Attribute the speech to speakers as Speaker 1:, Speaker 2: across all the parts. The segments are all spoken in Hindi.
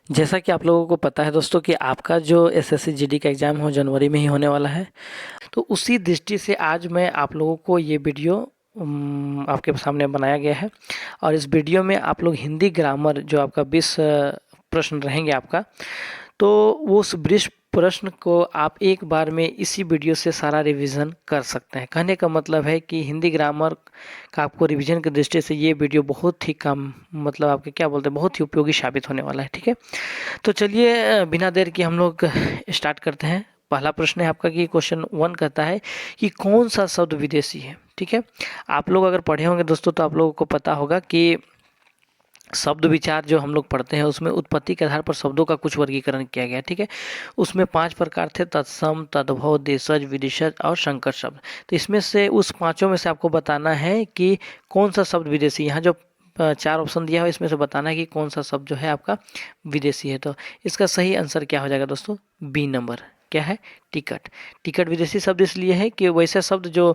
Speaker 1: जैसा कि आप लोगों को पता है दोस्तों कि आपका जो एसएससी जीडी का एग्ज़ाम हो जनवरी में ही होने वाला है। तो उसी दृष्टि से आज मैं आप लोगों को ये वीडियो आपके सामने बनाया गया है। और इस वीडियो में आप लोग हिंदी ग्रामर जो आपका 20 प्रश्न रहेंगे आपका, तो वो उस 20 प्रश्न को आप एक बार में इसी वीडियो से सारा रिवीजन कर सकते हैं। कहने का मतलब है कि हिंदी ग्रामर का आपको रिवीजन की दृष्टि से ये वीडियो बहुत ही कम मतलब आपके क्या बोलते हैं बहुत ही उपयोगी साबित होने वाला है। ठीक है, तो चलिए बिना देर के हम लोग स्टार्ट करते हैं। पहला प्रश्न है आपका कि क्वेश्चन 1 कहता है कि कौन सा शब्द विदेशी है। ठीक है, आप लोग अगर पढ़े होंगे दोस्तों तो आप लोगों को पता होगा कि शब्द विचार जो हम लोग पढ़ते हैं उसमें उत्पत्ति के आधार पर शब्दों का कुछ वर्गीकरण किया गया। ठीक है, उसमें 5 प्रकार थे: तत्सम, तद्भव, देशज, विदेशज और संकर शब्द। तो इसमें से उस पांचों में से आपको बताना है कि कौन सा शब्द विदेशी। यहाँ जो 4 ऑप्शन दिया है इसमें से बताना है कि कौन सा शब्द जो है आपका विदेशी है। तो इसका सही आंसर क्या हो जाएगा दोस्तों? B number. क्या है? टिकट। टिकट विदेशी शब्द इसलिए है कि वैसे शब्द जो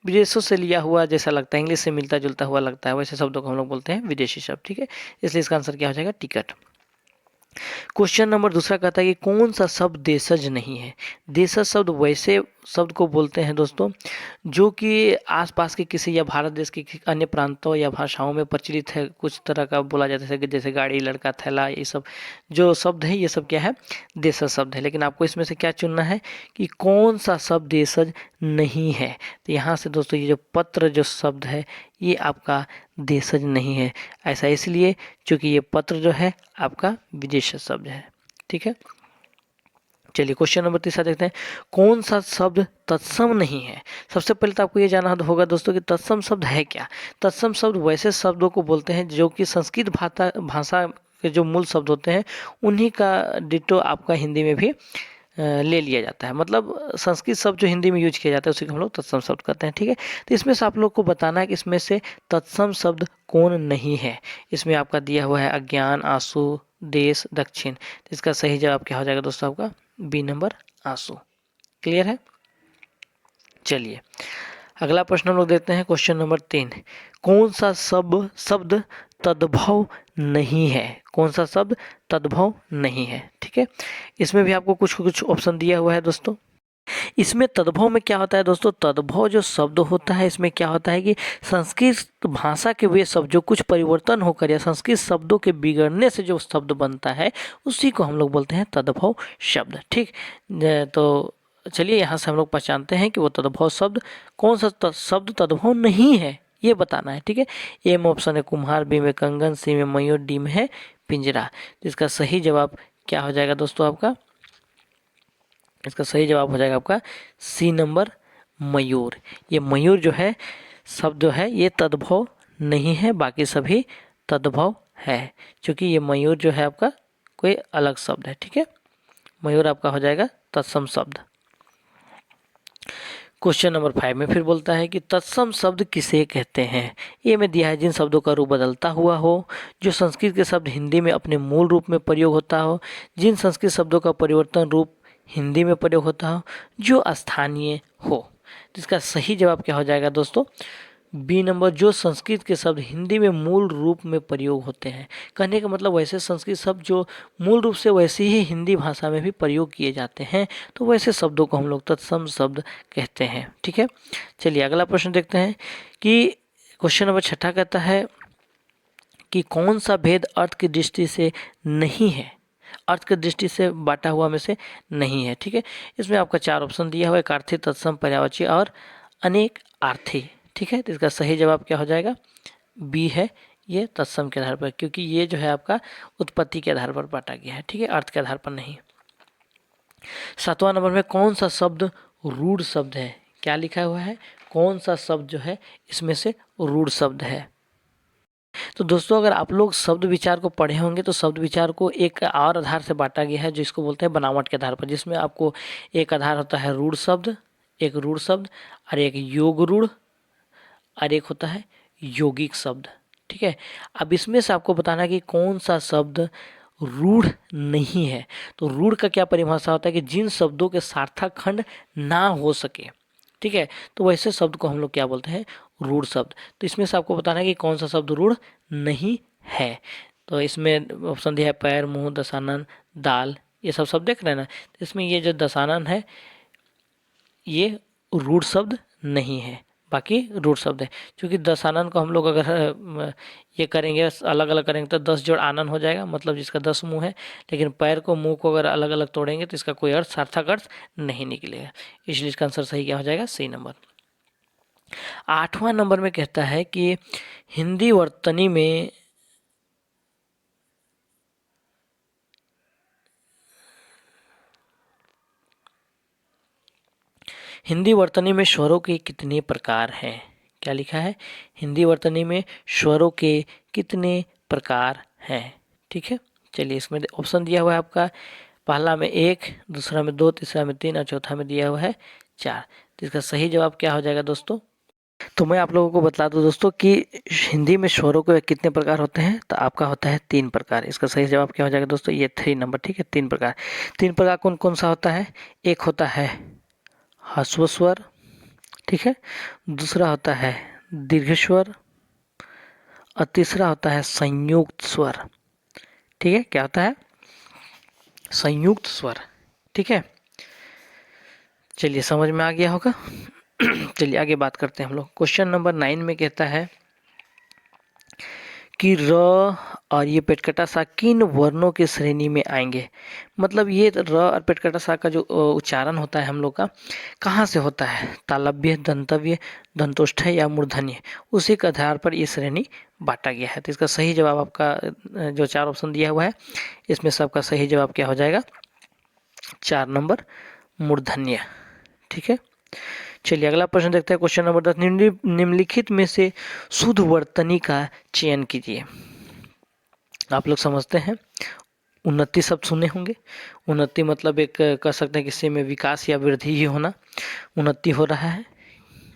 Speaker 1: विदेशों से लिया हुआ जैसा लगता है, इंग्लिश से मिलता जुलता हुआ लगता है, वैसे शब्दों को हम लोग बोलते हैं विदेशी शब्द। ठीक है, इसलिए इसका आंसर क्या हो जाएगा? टिकट। क्वेश्चन नंबर दूसरा कहता है कि कौन सा शब्द देशज नहीं है। देशज शब्द वैसे शब्द को बोलते हैं दोस्तों जो कि आसपास के किसी या भारत देश के किसी अन्य प्रांतों या भाषाओं में प्रचलित है, कुछ तरह का बोला जाता है जैसे गाड़ी, लड़का, थैला, ये सब जो शब्द है ये सब क्या है? देशज शब्द है। लेकिन आपको इसमें से क्या चुनना है कि कौन सा शब्द देशज नहीं है। तो यहाँ से दोस्तों ये जो पत्र जो शब्द है ये आपका देशज नहीं है। ऐसा इसलिए क्योंकि ये पत्र जो है आपका विदेशी शब्द है। ठीक है, चलिए क्वेश्चन नंबर तीसरा देखते हैं। कौन सा शब्द तत्सम नहीं है। सबसे पहले तो आपको ये जानना होगा दोस्तों कि तत्सम शब्द है क्या। तत्सम शब्द वैसे शब्दों को बोलते हैं जो कि संस्कृत भाषा के जो मूल शब्द होते हैं उन्हीं का डिटो आपका हिंदी में भी ले लिया जाता है। मतलब संस्कृत शब्द जो हिंदी में यूज किया जाता है उसी को हम लोग तत्सम शब्द कहते हैं। ठीक है, तो इसमें से आप लोग को बताना है कि इसमें से तत्सम शब्द कौन नहीं है। इसमें आपका दिया हुआ है अज्ञान, आंसू, देश, दक्षिण। तो इसका सही जवाब क्या हो जाएगा दोस्तों? आपका बी नंबर, आंसू। क्लियर है? चलिए अगला प्रश्न हम लोग देखते हैं। क्वेश्चन नंबर 3, कौन सा शब्द तद्भव नहीं है। कौन सा शब्द तद्भव नहीं है। ठीक है, इसमें भी आपको कुछ कुछ ऑप्शन दिया हुआ है दोस्तों। इसमें तद्भव में क्या होता है दोस्तों? तद्भव जो शब्द होता है इसमें क्या होता है कि संस्कृत भाषा के वे शब्द जो कुछ परिवर्तन होकर या संस्कृत शब्दों के बिगड़ने से जो शब्द बनता है उसी को हम लोग बोलते हैं तद्भव शब्द। ठीक, तो चलिए यहाँ से हम लोग पहचानते हैं कि वो तद्भव शब्द कौन सा शब्द तद्भव नहीं है ये बताना है। ठीक है, ए में ऑप्शन है कुम्हार, बी में कंगन, सी में मयूर, डी में है पिंजरा। तो इसका सही जवाब क्या हो जाएगा दोस्तों? आपका इसका सही जवाब हो जाएगा आपका सी नंबर, मयूर। ये मयूर जो है शब्द जो है ये तद्भव नहीं है, बाकी सभी तद्भव है क्योंकि ये मयूर जो है आपका कोई अलग शब्द है। ठीक है, मयूर आपका हो जाएगा तत्सम शब्द। क्वेश्चन नंबर 5 में फिर बोलता है कि तत्सम शब्द किसे कहते हैं। ये में दिया है जिन शब्दों का रूप बदलता हुआ हो, जो संस्कृत के शब्द हिंदी में अपने मूल रूप में प्रयोग होता हो, जिन संस्कृत शब्दों का परिवर्तन रूप हिंदी में प्रयोग होता हो, जो स्थानीय हो। इसका सही जवाब क्या हो जाएगा दोस्तों? बी नंबर, जो संस्कृत के शब्द हिंदी में मूल रूप में प्रयोग होते हैं। कहने का मतलब वैसे संस्कृत शब्द जो मूल रूप से वैसे ही हिंदी भाषा में भी प्रयोग किए जाते हैं तो वैसे शब्दों को हम लोग तत्सम शब्द कहते हैं। ठीक है, चलिए अगला प्रश्न देखते हैं कि क्वेश्चन नंबर 6 कहता है कि कौन सा भेद अर्थ की दृष्टि से नहीं है। अर्थ की दृष्टि से बांटा हुआ में से नहीं है। ठीक है, इसमें आपका 4 ऑप्शन दिया हुआ है: अर्थी, तत्सम, पर्यायवाची और अनेक अर्थी। ठीक है, तो इसका सही जवाब क्या हो जाएगा? बी है, ये तत्सम के आधार पर, क्योंकि ये जो है आपका उत्पत्ति के आधार पर बांटा गया है। ठीक है, अर्थ के आधार पर नहीं। 7वां नंबर में कौन सा शब्द रूढ़ शब्द है। क्या लिखा हुआ है? कौन सा शब्द जो है इसमें से रूढ़ शब्द है। तो दोस्तों अगर आप लोग शब्द विचार को पढ़े होंगे तो शब्द विचार को एक और आधार से बांटा गया है जिसको बोलते हैं बनावट के आधार पर, जिसमें आपको एक आधार होता है रूढ़ शब्द, एक रूढ़ शब्द और एक योग रूढ़ और एक होता है यौगिक शब्द। ठीक है, अब इसमें से आपको बताना है कि कौन सा शब्द रूढ़ नहीं है। तो रूढ़ का क्या परिभाषा होता है कि जिन शब्दों के सार्थक खंड ना हो सके। ठीक है, तो वैसे शब्द को हम लोग क्या बोलते हैं? रूढ़ शब्द। तो इसमें से आपको बताना है कि कौन सा शब्द रूढ़ नहीं है। तो इसमें ऑप्शन दिया है पैर, मुंह, दशानन, दाल, ये सब शब्द देख रहे हैं ना। तो इसमें ये जो दशानन है ये रूढ़ शब्द नहीं है, बाकी रूढ़ शब्द है। क्योंकि दशानन को हम लोग अगर ये करेंगे, अलग अलग करेंगे तो 10 जोड़ आनन हो जाएगा, मतलब जिसका 10 मुंह है। लेकिन पैर को, मुंह को अगर अलग अलग तोड़ेंगे तो इसका कोई अर्थ, सार्थक अर्थ नहीं निकलेगा। इसलिए इसका आंसर सही क्या हो जाएगा, सी नंबर। 8वां नंबर में कहता है कि हिंदी वर्तनी में हिंदी वर्तनी में स्वरों के कितने प्रकार हैं। क्या लिखा है, हिंदी वर्तनी में स्वरों के कितने प्रकार हैं। ठीक है, चलिए इसमें ऑप्शन दिया हुआ है आपका, पहला में 1, दूसरा में 2, तीसरा में 3 और चौथा में दिया हुआ है 4। तो इसका सही जवाब क्या हो जाएगा दोस्तों। तो मैं आप लोगों को बता दूं दोस्तों कि हिंदी में स्वरों के कितने प्रकार होते हैं, तो आपका होता है 3 प्रकार। इसका सही जवाब क्या हो जाएगा दोस्तों, ये 3 नंबर। ठीक है, 3 प्रकार। 3 प्रकार कौन कौन सा होता है, एक होता है ह्रस्व स्वर, ठीक है, दूसरा होता है दीर्घ स्वर और तीसरा होता है संयुक्त स्वर। ठीक है, क्या होता है, संयुक्त स्वर। ठीक है, चलिए समझ में आ गया होगा। चलिए आगे बात करते हैं हम लोग। क्वेश्चन नंबर 9 में कहता है कि र और ये पेटकटा सा किन वर्णों की श्रेणी में आएंगे। मतलब ये र और पेटकटा सा का जो उच्चारण होता है हम लोग का, कहाँ से होता है, तालव्य, दंतव्य, दंतोष्ठ्य या मूर्धन्य, उसी के आधार पर ये श्रेणी बांटा गया है। तो इसका सही जवाब आपका जो 4 ऑप्शन दिया हुआ है इसमें सबका सही जवाब क्या हो जाएगा, 4 नंबर मूर्धन्य। ठीक है, चलिए अगला प्रश्न देखते हैं। क्वेश्चन नंबर 10, निम्नलिखित में से शुद्ध वर्तनी का चयन कीजिए। आप लोग समझते हैं, उन्नति शब्द सुने होंगे। उन्नति मतलब एक कह सकते हैं किसी में विकास या वृद्धि ही होना, उन्नति हो रहा है।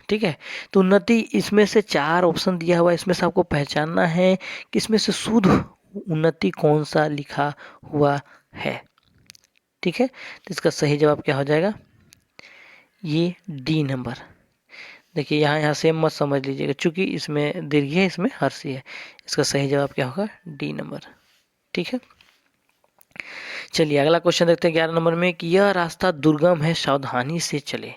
Speaker 1: ठीक है, तो उन्नति, इसमें से 4 ऑप्शन दिया हुआ है, इसमें से आपको पहचानना है कि इसमें से शुद्ध उन्नति कौन सा लिखा हुआ है। ठीक है, तो इसका सही जवाब क्या हो जाएगा, ये डी नंबर। देखिए यहाँ सेम मत समझ लीजिएगा, क्योंकि इसमें दीर्घ है, इसमें हर्षी है। इसका सही जवाब क्या होगा, डी नंबर। ठीक है, चलिए अगला क्वेश्चन देखते हैं 11 नंबर में कि यह रास्ता दुर्गम है, सावधानी से चले।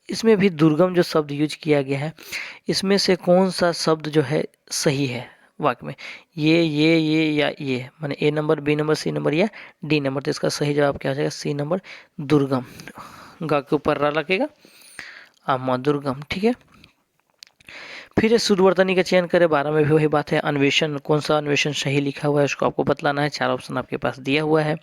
Speaker 1: इसमें भी दुर्गम जो शब्द यूज किया गया है, इसमें से कौन सा शब्द जो है सही है वाक्य में, ये या ये, माने A number, B number, C number या डी नंबर। तो इसका सही जवाब क्या हो जाएगा, सी नंबर, दुर्गम। ग के ऊपर रा लगेगा, आमा दुर्गम। ठीक है, फिर शुद्ध वर्तनी का चयन करें। 12 में भी वही बात है, अन्वेषण, कौन सा अन्वेषण सही लिखा हुआ है उसको आपको बतलाना है। 4 ऑप्शन आपके पास दिया हुआ है।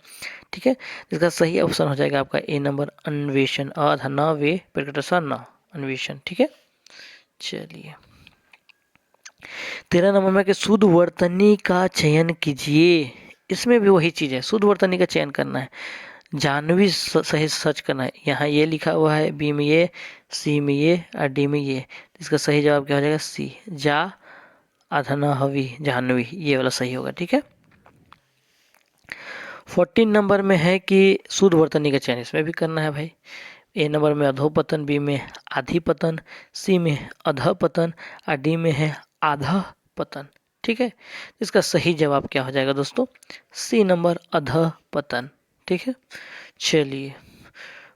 Speaker 1: ठीक है, इसका सही ऑप्शन हो जाएगा आपका ए नंबर, अन्वेषण। अध न वे प्रकटसा न, अन्वेषण। ठीक है, चलिए 13 नंबर में कि शुद्ध वर्तनी का चयन कीजिए। इसमें भी वही चीज है, शुद्ध वर्तनी का चयन करना है, जानवी सही सच करना है। यहाँ ये लिखा हुआ है, बी में ये, सी में ये और डी में ये। इसका सही जवाब क्या हो जाएगा, सी, जा अधना हवी, जानवी, ये वाला सही होगा। ठीक है, 14 नंबर में है कि शुद्ध वर्तनी का चयन, इसमें भी करना है भाई। ए नंबर में अधोपतन, बी में आधी पतन, सी में अध पतन और डी में है आधा पतन। ठीक है, इसका सही जवाब क्या हो जाएगा दोस्तों, सी नंबर, अध पतन। ठीक है, चलिए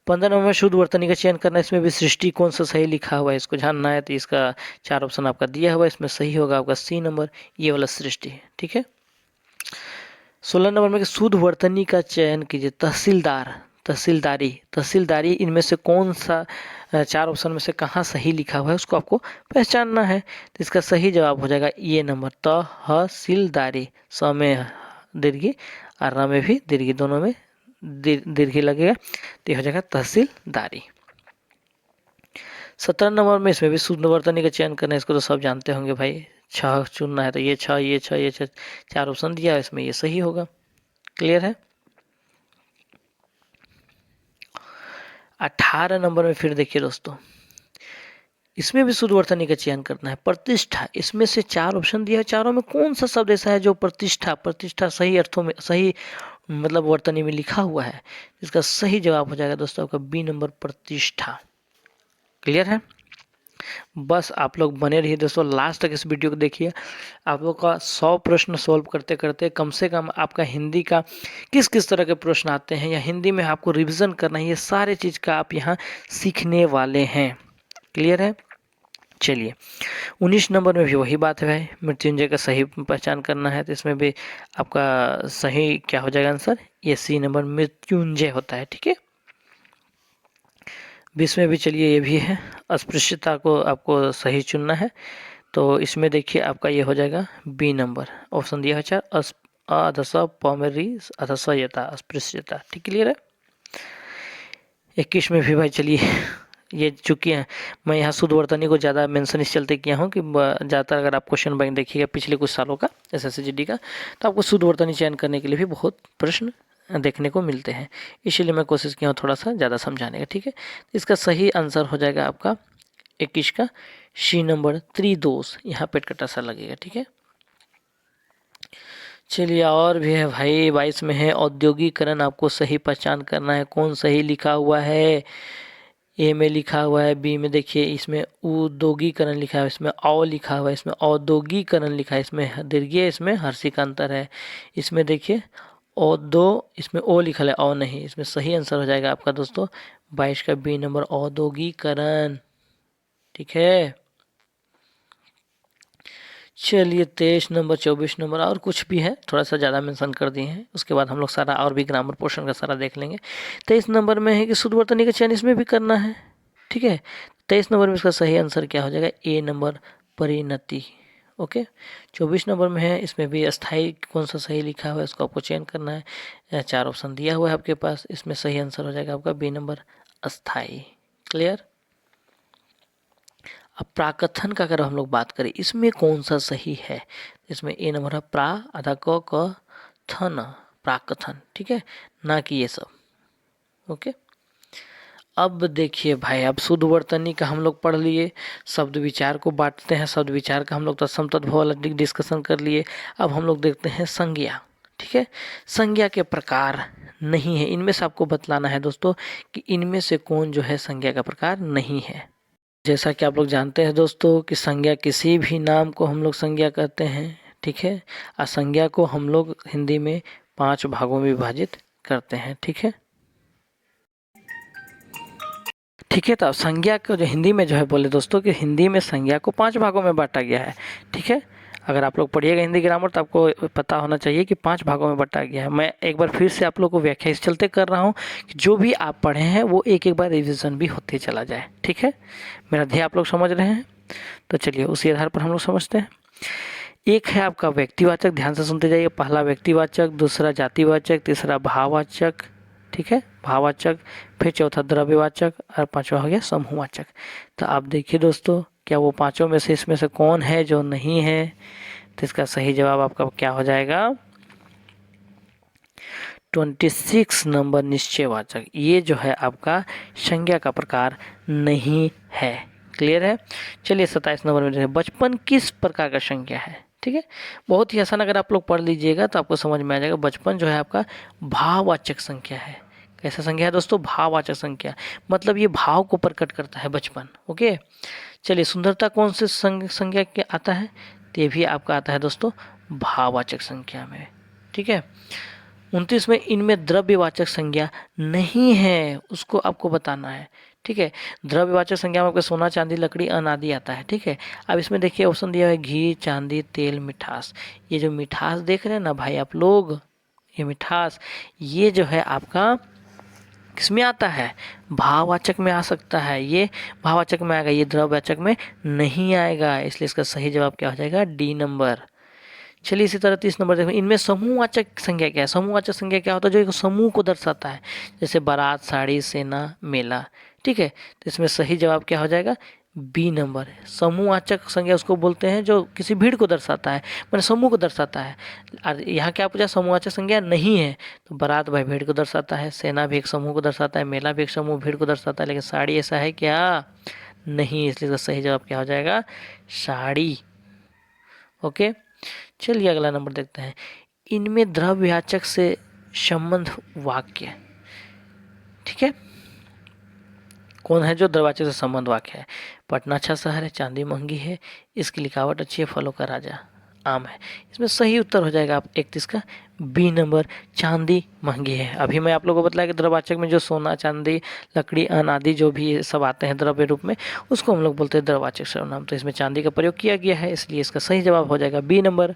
Speaker 1: 15 नंबर में शुद्ध वर्तनी का चयन करना, इसमें भी सृष्टि कौन सा सही लिखा हुआ है इसको जानना है। तो इसका 4 ऑप्शन आपका दिया हुआ है, इसमें सही होगा आपका सी नंबर, ये वाला सृष्टि है। ठीक है, 16 नंबर में शुद्ध वर्तनी का चयन कीजिए। तहसीलदार, तहसीलदारी, तहसीलदारी, इनमें से कौन सा 4 ऑप्शन में से कहाँ सही लिखा हुआ है उसको आपको पहचानना है। तो इसका सही जवाब हो जाएगा ये नंबर, तहसीलदारी। स में दीर्घी और र में भी दीर्घी, दोनों में दीर्घी लगेगा, तो हो जाएगा तहसीलदारी। 17 नंबर में इसमें भी शुद्ध वर्तनी का चयन करना है, इसको तो सब जानते होंगे भाई। 6 चुनना है, तो ये 6, ये 6, ये 6, 4 ऑप्शन दिया है, इसमें ये सही होगा। क्लियर है। 18 नंबर में फिर देखिए दोस्तों, इसमें भी शुद्ध वर्तनी का चयन करना है। प्रतिष्ठा, इसमें से 4 ऑप्शन दिया है, चारों में कौन सा शब्द ऐसा है जो प्रतिष्ठा, प्रतिष्ठा सही अर्थों में, सही मतलब वर्तनी में लिखा हुआ है। इसका सही जवाब हो जाएगा दोस्तों आपका बी नंबर, प्रतिष्ठा। क्लियर है। बस आप लोग बने रहिए दोस्तों, लास्ट तक इस वीडियो को देखिए। आप लोग का 100 प्रश्न सॉल्व करते करते कम से कम आपका हिंदी का किस किस तरह के प्रश्न आते हैं या हिंदी में आपको रिवीजन करना है, ये सारे चीज़ का आप यहाँ सीखने वाले हैं। क्लियर है? चलिए 19 नंबर में भी वही बात है भाई, मृत्युंजय का सही पहचान करना है, तो इसमें भी आपका सही क्या हो जाएगा आंसर, ये सी नंबर मृत्युंजय होता है। ठीक है, 20 में भी चलिए ये भी है, अस्पृश्यता को आपको सही चुनना है, तो इसमें देखिए आपका ये हो जाएगा बी नंबर, ऑप्शन दिया है 4, अधस पौमेरी अधसयता अस्पृश्यता। ठीक क्लियर है? 21 में भी भाई चलिए ये चुकी हैं, मैं यहाँ शुद्ध वर्तनी को ज़्यादा मेंशन इस चलते किया हूँ कि ज़्यादातर अगर आप क्वेश्चन बैंक देखिएगा पिछले कुछ सालों का SSCGD का, तो आपको शुद्ध वर्तनी चयन करने के लिए भी बहुत प्रश्न देखने को मिलते हैं, इसीलिए मैं कोशिश किया हूँ थोड़ा सा ज़्यादा समझाने का। ठीक है, इसका सही आंसर हो जाएगा आपका 21 का सी नंबर, त्रिदोष, यहाँ पेट कटा सा लगेगा। ठीक है, चलिए और भी है भाई, 22 में है औद्योगिकरण, आपको सही पहचान करना है, कौन सही लिखा हुआ है। ए में लिखा हुआ है, बी में देखिए इसमें उद्योगीकरण लिखा है, इसमें औ लिखा हुआ है, इसमें औद्योगीकरण लिखा है, इसमें दीर्घिय, इसमें हर्षी का अंतर है, इसमें देखिए औदो, इसमें ओ लिखा है, औ नहीं, इसमें सही आंसर हो जाएगा आपका दोस्तों 22 का बी नंबर, औद्योगीकरण। ठीक है, चलिए 23 नंबर, 24 नंबर और कुछ भी है, थोड़ा सा ज़्यादा मेंशन कर दिए हैं, उसके बाद हम लोग सारा और भी ग्रामर पोर्शन का सारा देख लेंगे। 23 नंबर में है कि शुद्ध वर्तनी का चयन इसमें भी करना है। ठीक है, 23 नंबर में इसका सही आंसर क्या हो जाएगा, ए नंबर, परिणति। ओके, 24 नंबर में है, इसमें भी अस्थाई कौन सा सही लिखा हुआ है इसको आपको चयन करना है, 4 ऑप्शन दिया हुआ है आपके पास, इसमें सही आंसर हो जाएगा आपका बी नंबर, अस्थाई। क्लियर? अब प्राकथन का अगर हम लोग बात करें, इसमें कौन सा सही है, इसमें ए नंबर है प्रा आधा क थन, प्राकथन। ठीक है, ना कि ये सब। ओके, अब देखिए भाई, अब शुद्ध वर्तनी का हम लोग पढ़ लिए, शब्द विचार को बांटते हैं, शब्द विचार का हम लोग तत्सम तद्भव वाला डिस्कशन कर लिए। अब हम लोग देखते हैं संज्ञा। ठीक है, संज्ञा के प्रकार नहीं है, इनमें से आपको बतलाना है दोस्तों कि इनमें से कौन जो है संज्ञा का प्रकार नहीं है। जैसा कि आप लोग जानते हैं दोस्तों कि संज्ञा किसी भी नाम को हम लोग संज्ञा कहते हैं। ठीक है, और संज्ञा को हम लोग हिंदी में 5 भागों में विभाजित करते हैं। ठीक है, ठीक है, तो संज्ञा को जो हिंदी में जो है बोले दोस्तों कि हिंदी में संज्ञा को 5 भागों में बांटा गया है। ठीक है, अगर आप लोग पढ़िएगा हिंदी ग्रामर तो आपको पता होना चाहिए कि 5 भागों में बांटा गया है। मैं एक बार फिर से आप लोग को व्याख्या इस चलते कर रहा हूँ कि जो भी आप पढ़े हैं वो एक एक बार रिविज़न भी होते चला जाए। ठीक है, मेरा ध्येय आप लोग समझ रहे हैं, तो चलिए उसी आधार पर हम लोग समझते हैं। एक है आपका व्यक्तिवाचक, ध्यान से सुनते जाइए, पहला व्यक्तिवाचक, दूसरा जातिवाचक, तीसरा भाववाचक। ठीक है, भाववाचक, फिर चौथा द्रव्यवाचक और पांचवा हो गया समूहवाचक। तो आप देखिए दोस्तों, क्या वो पांचों में से इसमें से कौन है जो नहीं है, तो इसका सही जवाब आपका क्या हो जाएगा, 26 नंबर निश्चयवाचक। ये जो है आपका संज्ञा का प्रकार नहीं है। क्लियर है? चलिए 27 नंबर में बचपन किस प्रकार का संज्ञा है। ठीक है, बहुत ही आसान, अगर आप लोग पढ़ लीजिएगा तो आपको समझ में आ जाएगा। बचपन जो है आपका भाववाचक संख्या है। कैसा संज्ञा है दोस्तों? भाववाचक संख्या, मतलब ये भाव को प्रकट करता है बचपन। ओके, चलिए सुंदरता कौन से संज्ञा के आता है, तो ये भी आपका आता है दोस्तों भाववाचक संख्या में। ठीक है, 29 में इनमें द्रव्यवाचक संज्ञा नहीं है, उसको आपको बताना है। ठीक है, द्रव्यवाचक संज्ञा में आपको सोना, चांदी, लकड़ी, अन्न आदि आता है। ठीक है, अब इसमें देखिए ऑप्शन दिया है घी, चांदी, तेल, मिठास। ये जो मिठास देख रहे हैं ना भाई आप लोग, ये मिठास, ये जो है आपका किसमें आता है, भाववाचक में आ सकता है। ये भाववाचक में आएगा, ये द्रव्यवाचक में नहीं आएगा, इसलिए इसका सही जवाब क्या हो जाएगा, डी नंबर। चलिए इसी तरह 30 नंबर देखो, इनमें समूहवाचक संज्ञा क्या है। समूहवाचक संज्ञा क्या होता है, जो एक समूह को दर्शाता है, जैसे बारात, साड़ी, सेना, मेला। ठीक है, तो इसमें सही जवाब क्या हो जाएगा, बी नंबर। समूहवाचक संज्ञा उसको बोलते हैं जो किसी भीड़ को दर्शाता है, मैंने समूह को दर्शाता है। और यहाँ क्या पूछा, समूहवाचक संज्ञा नहीं है, तो बारात भाई भीड़ को दर्शाता है, सेना भी एक समूह को दर्शाता है, मेला भी एक समूह भीड़ को दर्शाता है, लेकिन साड़ी ऐसा है क्या, नहीं, इसलिए इसका सही जवाब क्या हो जाएगा, साड़ी। ओके, चलिए अगला नंबर देखते हैं, इनमें द्रव्यवाचक से संबंध वाक्य। ठीक है, कौन है जो द्रव्यवाचक से संबंध वाक्य है। पटना अच्छा शहर है, चांदी महंगी है, इसकी लिखावट अच्छी है, फलों का राजा आम है। इसमें सही उत्तर हो जाएगा आप 31 का बी नंबर, चांदी महंगी है। अभी मैं आप लोगों को बताया कि द्रववाचक में जो सोना, चांदी, लकड़ी, अन्न आदि जो भी सब आते हैं द्रव्य रूप में, उसको हम लोग बोलते हैं द्रववाचक सर्वनाम। तो इसमें चांदी का प्रयोग किया गया है, इसलिए इसका सही जवाब हो जाएगा बी नंबर।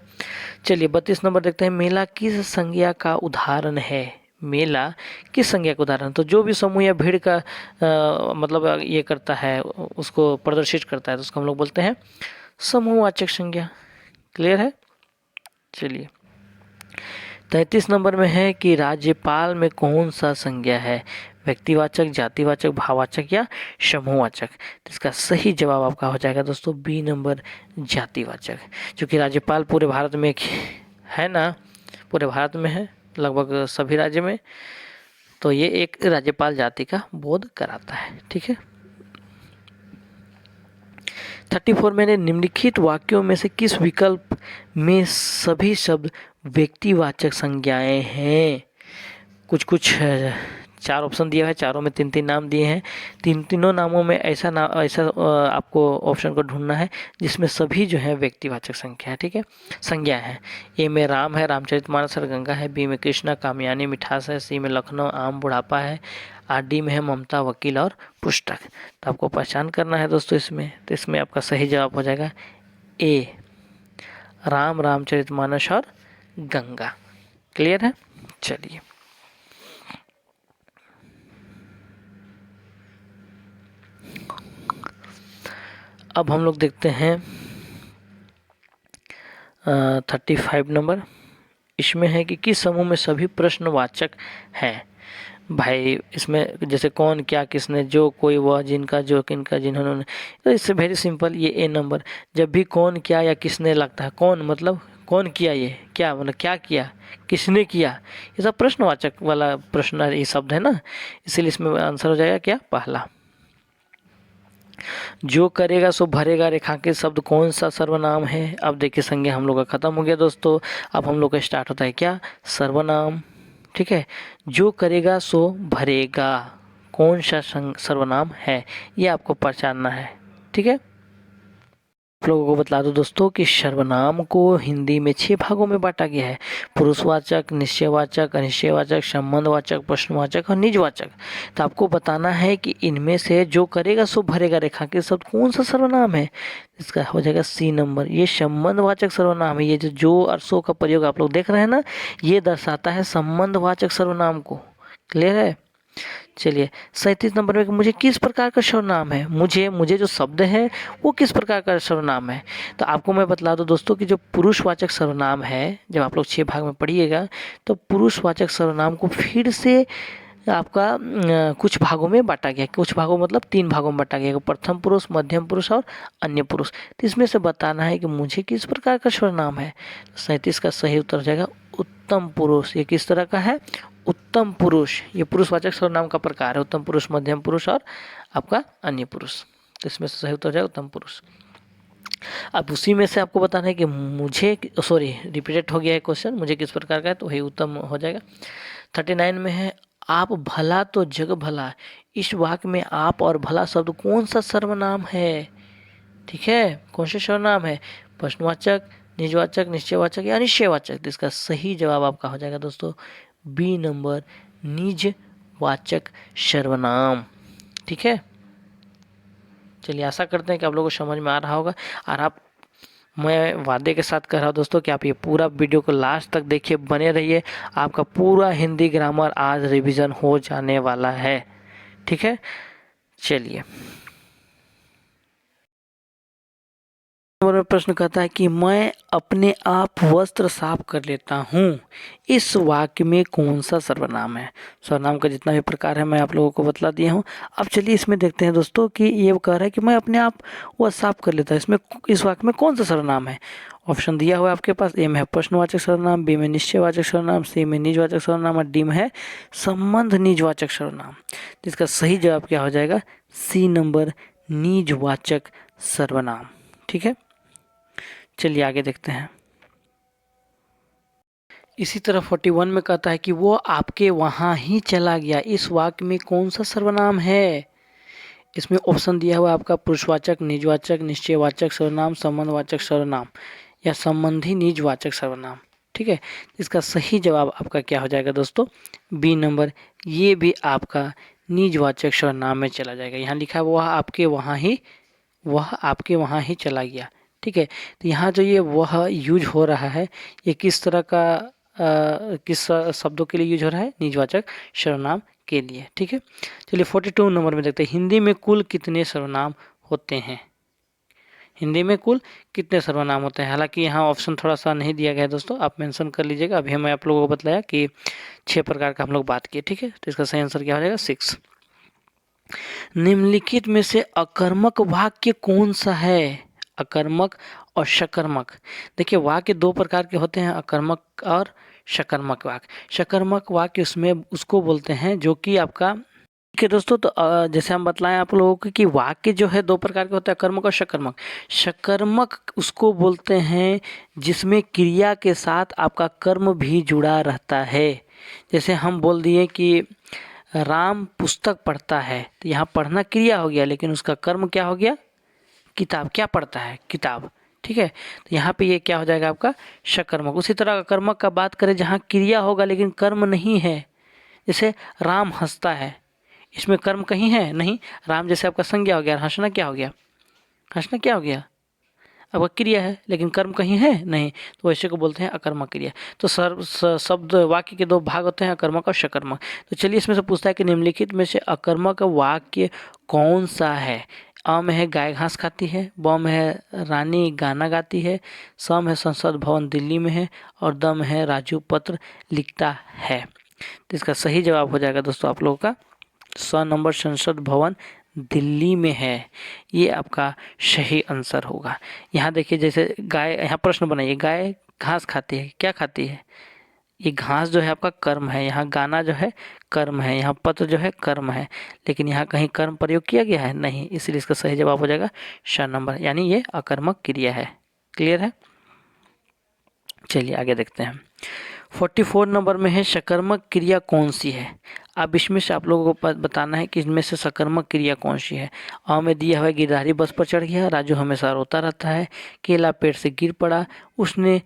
Speaker 1: चलिए 32 नंबर देखते हैं, मेला किस संज्ञा का उदाहरण है? मेला किस संज्ञा का उदाहरण? तो जो भी समूह या भीड़ का मतलब ये करता है, उसको प्रदर्शित करता है, तो उसको हम लोग बोलते हैं समूहवाचक संज्ञा। क्लियर है? चलिए 33 नंबर में है कि राज्यपाल में कौन सा संज्ञा है? व्यक्तिवाचक, जातिवाचक, भाववाचक या समूहवाचक? तो इसका सही जवाब आपका हो जाएगा दोस्तों बी नंबर, जातिवाचक। क्योंकि राज्यपाल पूरे भारत में है ना, पूरे भारत में है, लगभग सभी राज्य में, तो ये एक राज्यपाल जाति का बोध कराता है। ठीक है। 34 में निम्नलिखित वाक्यों में से किस विकल्प में सभी शब्द व्यक्तिवाचक संज्ञाएं हैं? कुछ 4 ऑप्शन दिया है, चारों में 3-3 नाम दिए हैं। तीनों नामों में ऐसा आपको ऑप्शन को ढूंढना है जिसमें सभी जो है व्यक्तिवाचक संख्या है। ठीक है, संज्ञा है। ए में राम है, रामचरितमानस है, गंगा है। बी में कृष्णा, कामयानी, मिठास है। सी में लखनऊ, आम, बुढ़ापा है। और डी में है ममता, वकील और पुस्तक। तो आपको पहचान करना है दोस्तों इसमें। तो इसमें आपका सही जवाब हो जाएगा ए, राम, रामचरितमानस और गंगा। क्लियर है? चलिए अब हम लोग देखते हैं 35 नंबर। इसमें है कि किस समूह में सभी प्रश्नवाचक हैं? भाई इसमें जैसे कौन, क्या, किसने, जो, कोई, वह, जिनका, जो, किनका, जिन्होंने। तो इससे वेरी सिंपल, ये ए नंबर। जब भी कौन, क्या या किसने लगता है, कौन मतलब कौन किया, ये क्या मतलब क्या किया, किसने किया, ये सब प्रश्नवाचक वाला प्रश्न ये शब्द है ना, इसीलिए इसमें आंसर हो जाएगा क्या, पहला। जो करेगा सो भरेगा रेखांकित शब्द कौन सा सर्वनाम है? अब देखिए संज्ञा हम लोग का खत्म हो गया दोस्तों। अब हम लोग का स्टार्ट होता है क्या, सर्वनाम। ठीक है, जो करेगा सो भरेगा कौन सा सर्वनाम है, ये आपको पहचानना है। ठीक है, आप लोगों को बता दो दोस्तों कि सर्वनाम को हिंदी में 6 भागों में बांटा गया है। पुरुषवाचक, निश्चयवाचक, अनिश्चयवाचक, संबंधवाचक, प्रश्नवाचक और निजवाचक। तो आपको बताना है कि इनमें से जो करेगा सो भरेगा रेखांकित शब्द कौन सा सर्वनाम है? इसका हो जाएगा सी नंबर, ये संबंधवाचक सर्वनाम है। ये जो और सो का प्रयोग आप लोग देख रहे हैं ना, ये दर्शाता है संबंधवाचक सर्वनाम को। क्लियर है? चलिए 37 नंबर में मुझे किस प्रकार का सर्वनाम है? मुझे जो शब्द है वो किस प्रकार का सर्वनाम है? तो आपको मैं बतला दूं दोस्तों कि जो पुरुषवाचक सर्वनाम है, जब आप लोग 6 भाग में पढ़िएगा तो पुरुषवाचक सर्वनाम को फिर से आपका कुछ भागों में बांटा गया। कुछ भागों मतलब 3 भागों में बांटा गया, प्रथम पुरुष, मध्यम पुरुष और अन्य पुरुष। तो इसमें से बताना है कि मुझे किस प्रकार का सर्वनाम है। 37 का सही उत्तर हो जाएगा उत्तम पुरुष। ये किस तरह का है? उत्तम पुरुष। ये पुरुषवाचक सर्वनाम का प्रकार है, उत्तम पुरुष, मध्यम पुरुष और आपका अन्य पुरुष। तो इसमें से सही उत्तर हो जाएगा उत्तम पुरुष। अब उसी में से आपको बताना है कि मुझे, सॉरी रिपीटेड हो गया है क्वेश्चन, मुझे किस प्रकार का है, तो वही उत्तम हो जाएगा। 39 में है आप भला तो जग भला। इस वाक्य में आप और भला शब्द कौन सा सर्वनाम है? ठीक है, कौन सा सर्वनाम है? प्रश्नवाचक, निजवाचक, निश्चयवाचक या अनिश्चयवाचक? तो इसका सही जवाब आपका हो जाएगा दोस्तों बी नंबर, निजवाचक सर्वनाम। ठीक है, चलिए आशा करते हैं कि आप लोगों को समझ में आ रहा होगा। और आप, मैं वादे के साथ कह रहा हूँ दोस्तों कि आप ये पूरा वीडियो को लास्ट तक देखिए, बने रहिए। आपका पूरा हिंदी ग्रामर आज रिवीजन हो जाने वाला है। ठीक है, चलिए प्रश्न कहता है कि मैं अपने आप वस्त्र साफ कर लेता हूँ। इस वाक्य में कौन सा सर्वनाम है? सर्वनाम का जितना भी प्रकार है मैं आप लोगों को बतला दिया हूँ। अब चलिए इसमें देखते हैं दोस्तों कि ये कह रहा है कि मैं अपने आप वस्त्र साफ कर लेता हूँ, इसमें इस वाक्य में कौन सा सर्वनाम है? ऑप्शन दिया हुआ है आपके पास। ए में है प्रश्नवाचक सर्वनाम, बी में निश्चयवाचक सर्वनाम, सी में निजवाचक सर्वनाम और डी में है संबंध निजवाचक सर्वनाम। इसका सही जवाब क्या हो जाएगा? सी नंबर, निजवाचक सर्वनाम। ठीक है, चलिए आगे देखते हैं। इसी तरह 41 में कहता है कि वो आपके वहाँ ही चला गया। इस वाक्य में कौन सा सर्वनाम है? इसमें ऑप्शन दिया हुआ है आपका पुरुषवाचक, निजवाचक, निश्चयवाचक सर्वनाम, संबंधवाचक सर्वनाम या संबंधी निजवाचक सर्वनाम। ठीक है, इसका सही जवाब आपका क्या हो जाएगा दोस्तों, बी नंबर, ये भी आपका निजवाचक सर्वनाम में चला जाएगा। यहाँ लिखा है वह आपके वहाँ ही चला गया। ठीक है, तो यहाँ जो ये वह यूज हो रहा है, ये किस तरह का किस शब्दों के लिए यूज हो रहा है, निजवाचक सर्वनाम के लिए। ठीक है, चलिए 42 नंबर में देखते हैं, हिंदी में कुल कितने सर्वनाम होते हैं। हिंदी में कुल कितने सर्वनाम होते हैं। हालांकि यहाँ ऑप्शन थोड़ा सा नहीं दिया गया है दोस्तों, आप मेंशन कर लीजिएगा। अभी मैं आप लोगों को बताया कि 6 प्रकार का हम लोग बात किए। ठीक है, तो इसका सही आंसर क्या हो जाएगा, 6। निम्नलिखित में से अकर्मक वाक्य कौन सा है। अकर्मक और सकर्मक। देखिए, वाक्य 2 प्रकार के होते हैं, अकर्मक और सकर्मक वाक्य। सकर्मक वाक्य उसमें उसको बोलते हैं जो कि आपका, ठीक है दोस्तों, तो जैसे हम बतलाएं आप लोगों को कि वाक्य जो है 2 प्रकार के होते हैं, अकर्मक और सकर्मक। सकर्मक उसको बोलते हैं जिसमें क्रिया के साथ आपका कर्म भी जुड़ा रहता है। जैसे हम बोल दिए कि राम पुस्तक पढ़ता है, तो यहाँ पढ़ना क्रिया हो गया, लेकिन उसका कर्म क्या हो गया, किताब। क्या पढ़ता है, किताब। ठीक है, तो यहाँ पे ये क्या हो जाएगा आपका सकर्मक। उसी तरह अकर्मक का बात करें जहाँ क्रिया होगा लेकिन कर्म नहीं है, जैसे राम हंसता है, इसमें कर्म कहीं है नहीं। राम जैसे आपका संज्ञा हो गया, हंसना क्या हो गया, हंसना क्या हो गया, अब क्रिया है लेकिन कर्म कहीं है नहीं, तो वैसे को बोलते हैं अकर्मक क्रिया। तो शब्द वाक्य के 2 भाग होते हैं, अकर्मक और सकर्मक। तो चलिए इसमें से पूछता है कि निम्नलिखित में से अकर्मक वाक्य कौन सा है। अ में है गाय घास खाती है, ब में है रानी गाना गाती है, स में है संसद भवन दिल्ली में है, और द में है राजू पत्र लिखता है। तो इसका सही जवाब हो जाएगा दोस्तों आप लोगों का स नंबर, संसद भवन दिल्ली में है, ये आपका सही आंसर होगा। यहाँ देखिए, जैसे गाय, यहाँ प्रश्न बनाइए, गाय घास खाती है, क्या खाती है, ये घास जो है आपका कर्म है, यहाँ गाना जो है कर्म है, यहाँ पत्र जो है कर्म है, लेकिन यहाँ कहीं कर्म प्रयोग किया गया है नहीं, इसलिए इसका सही जवाब हो जाएगा श नंबर, यानी ये अकर्मक क्रिया है। क्लियर है, चलिए आगे देखते हैं। 44 नंबर में है सकर्मक क्रिया कौन सी है। अब इसमें से आप लोगों को बताना है कि इसमें से सकर्मक क्रिया कौन सी है। अ में दिया हुआ गिरधारी बस पर चढ़ गया, राजू हमेशा रोता रहता है, केला पेड़ से गिर पड़ा, उसने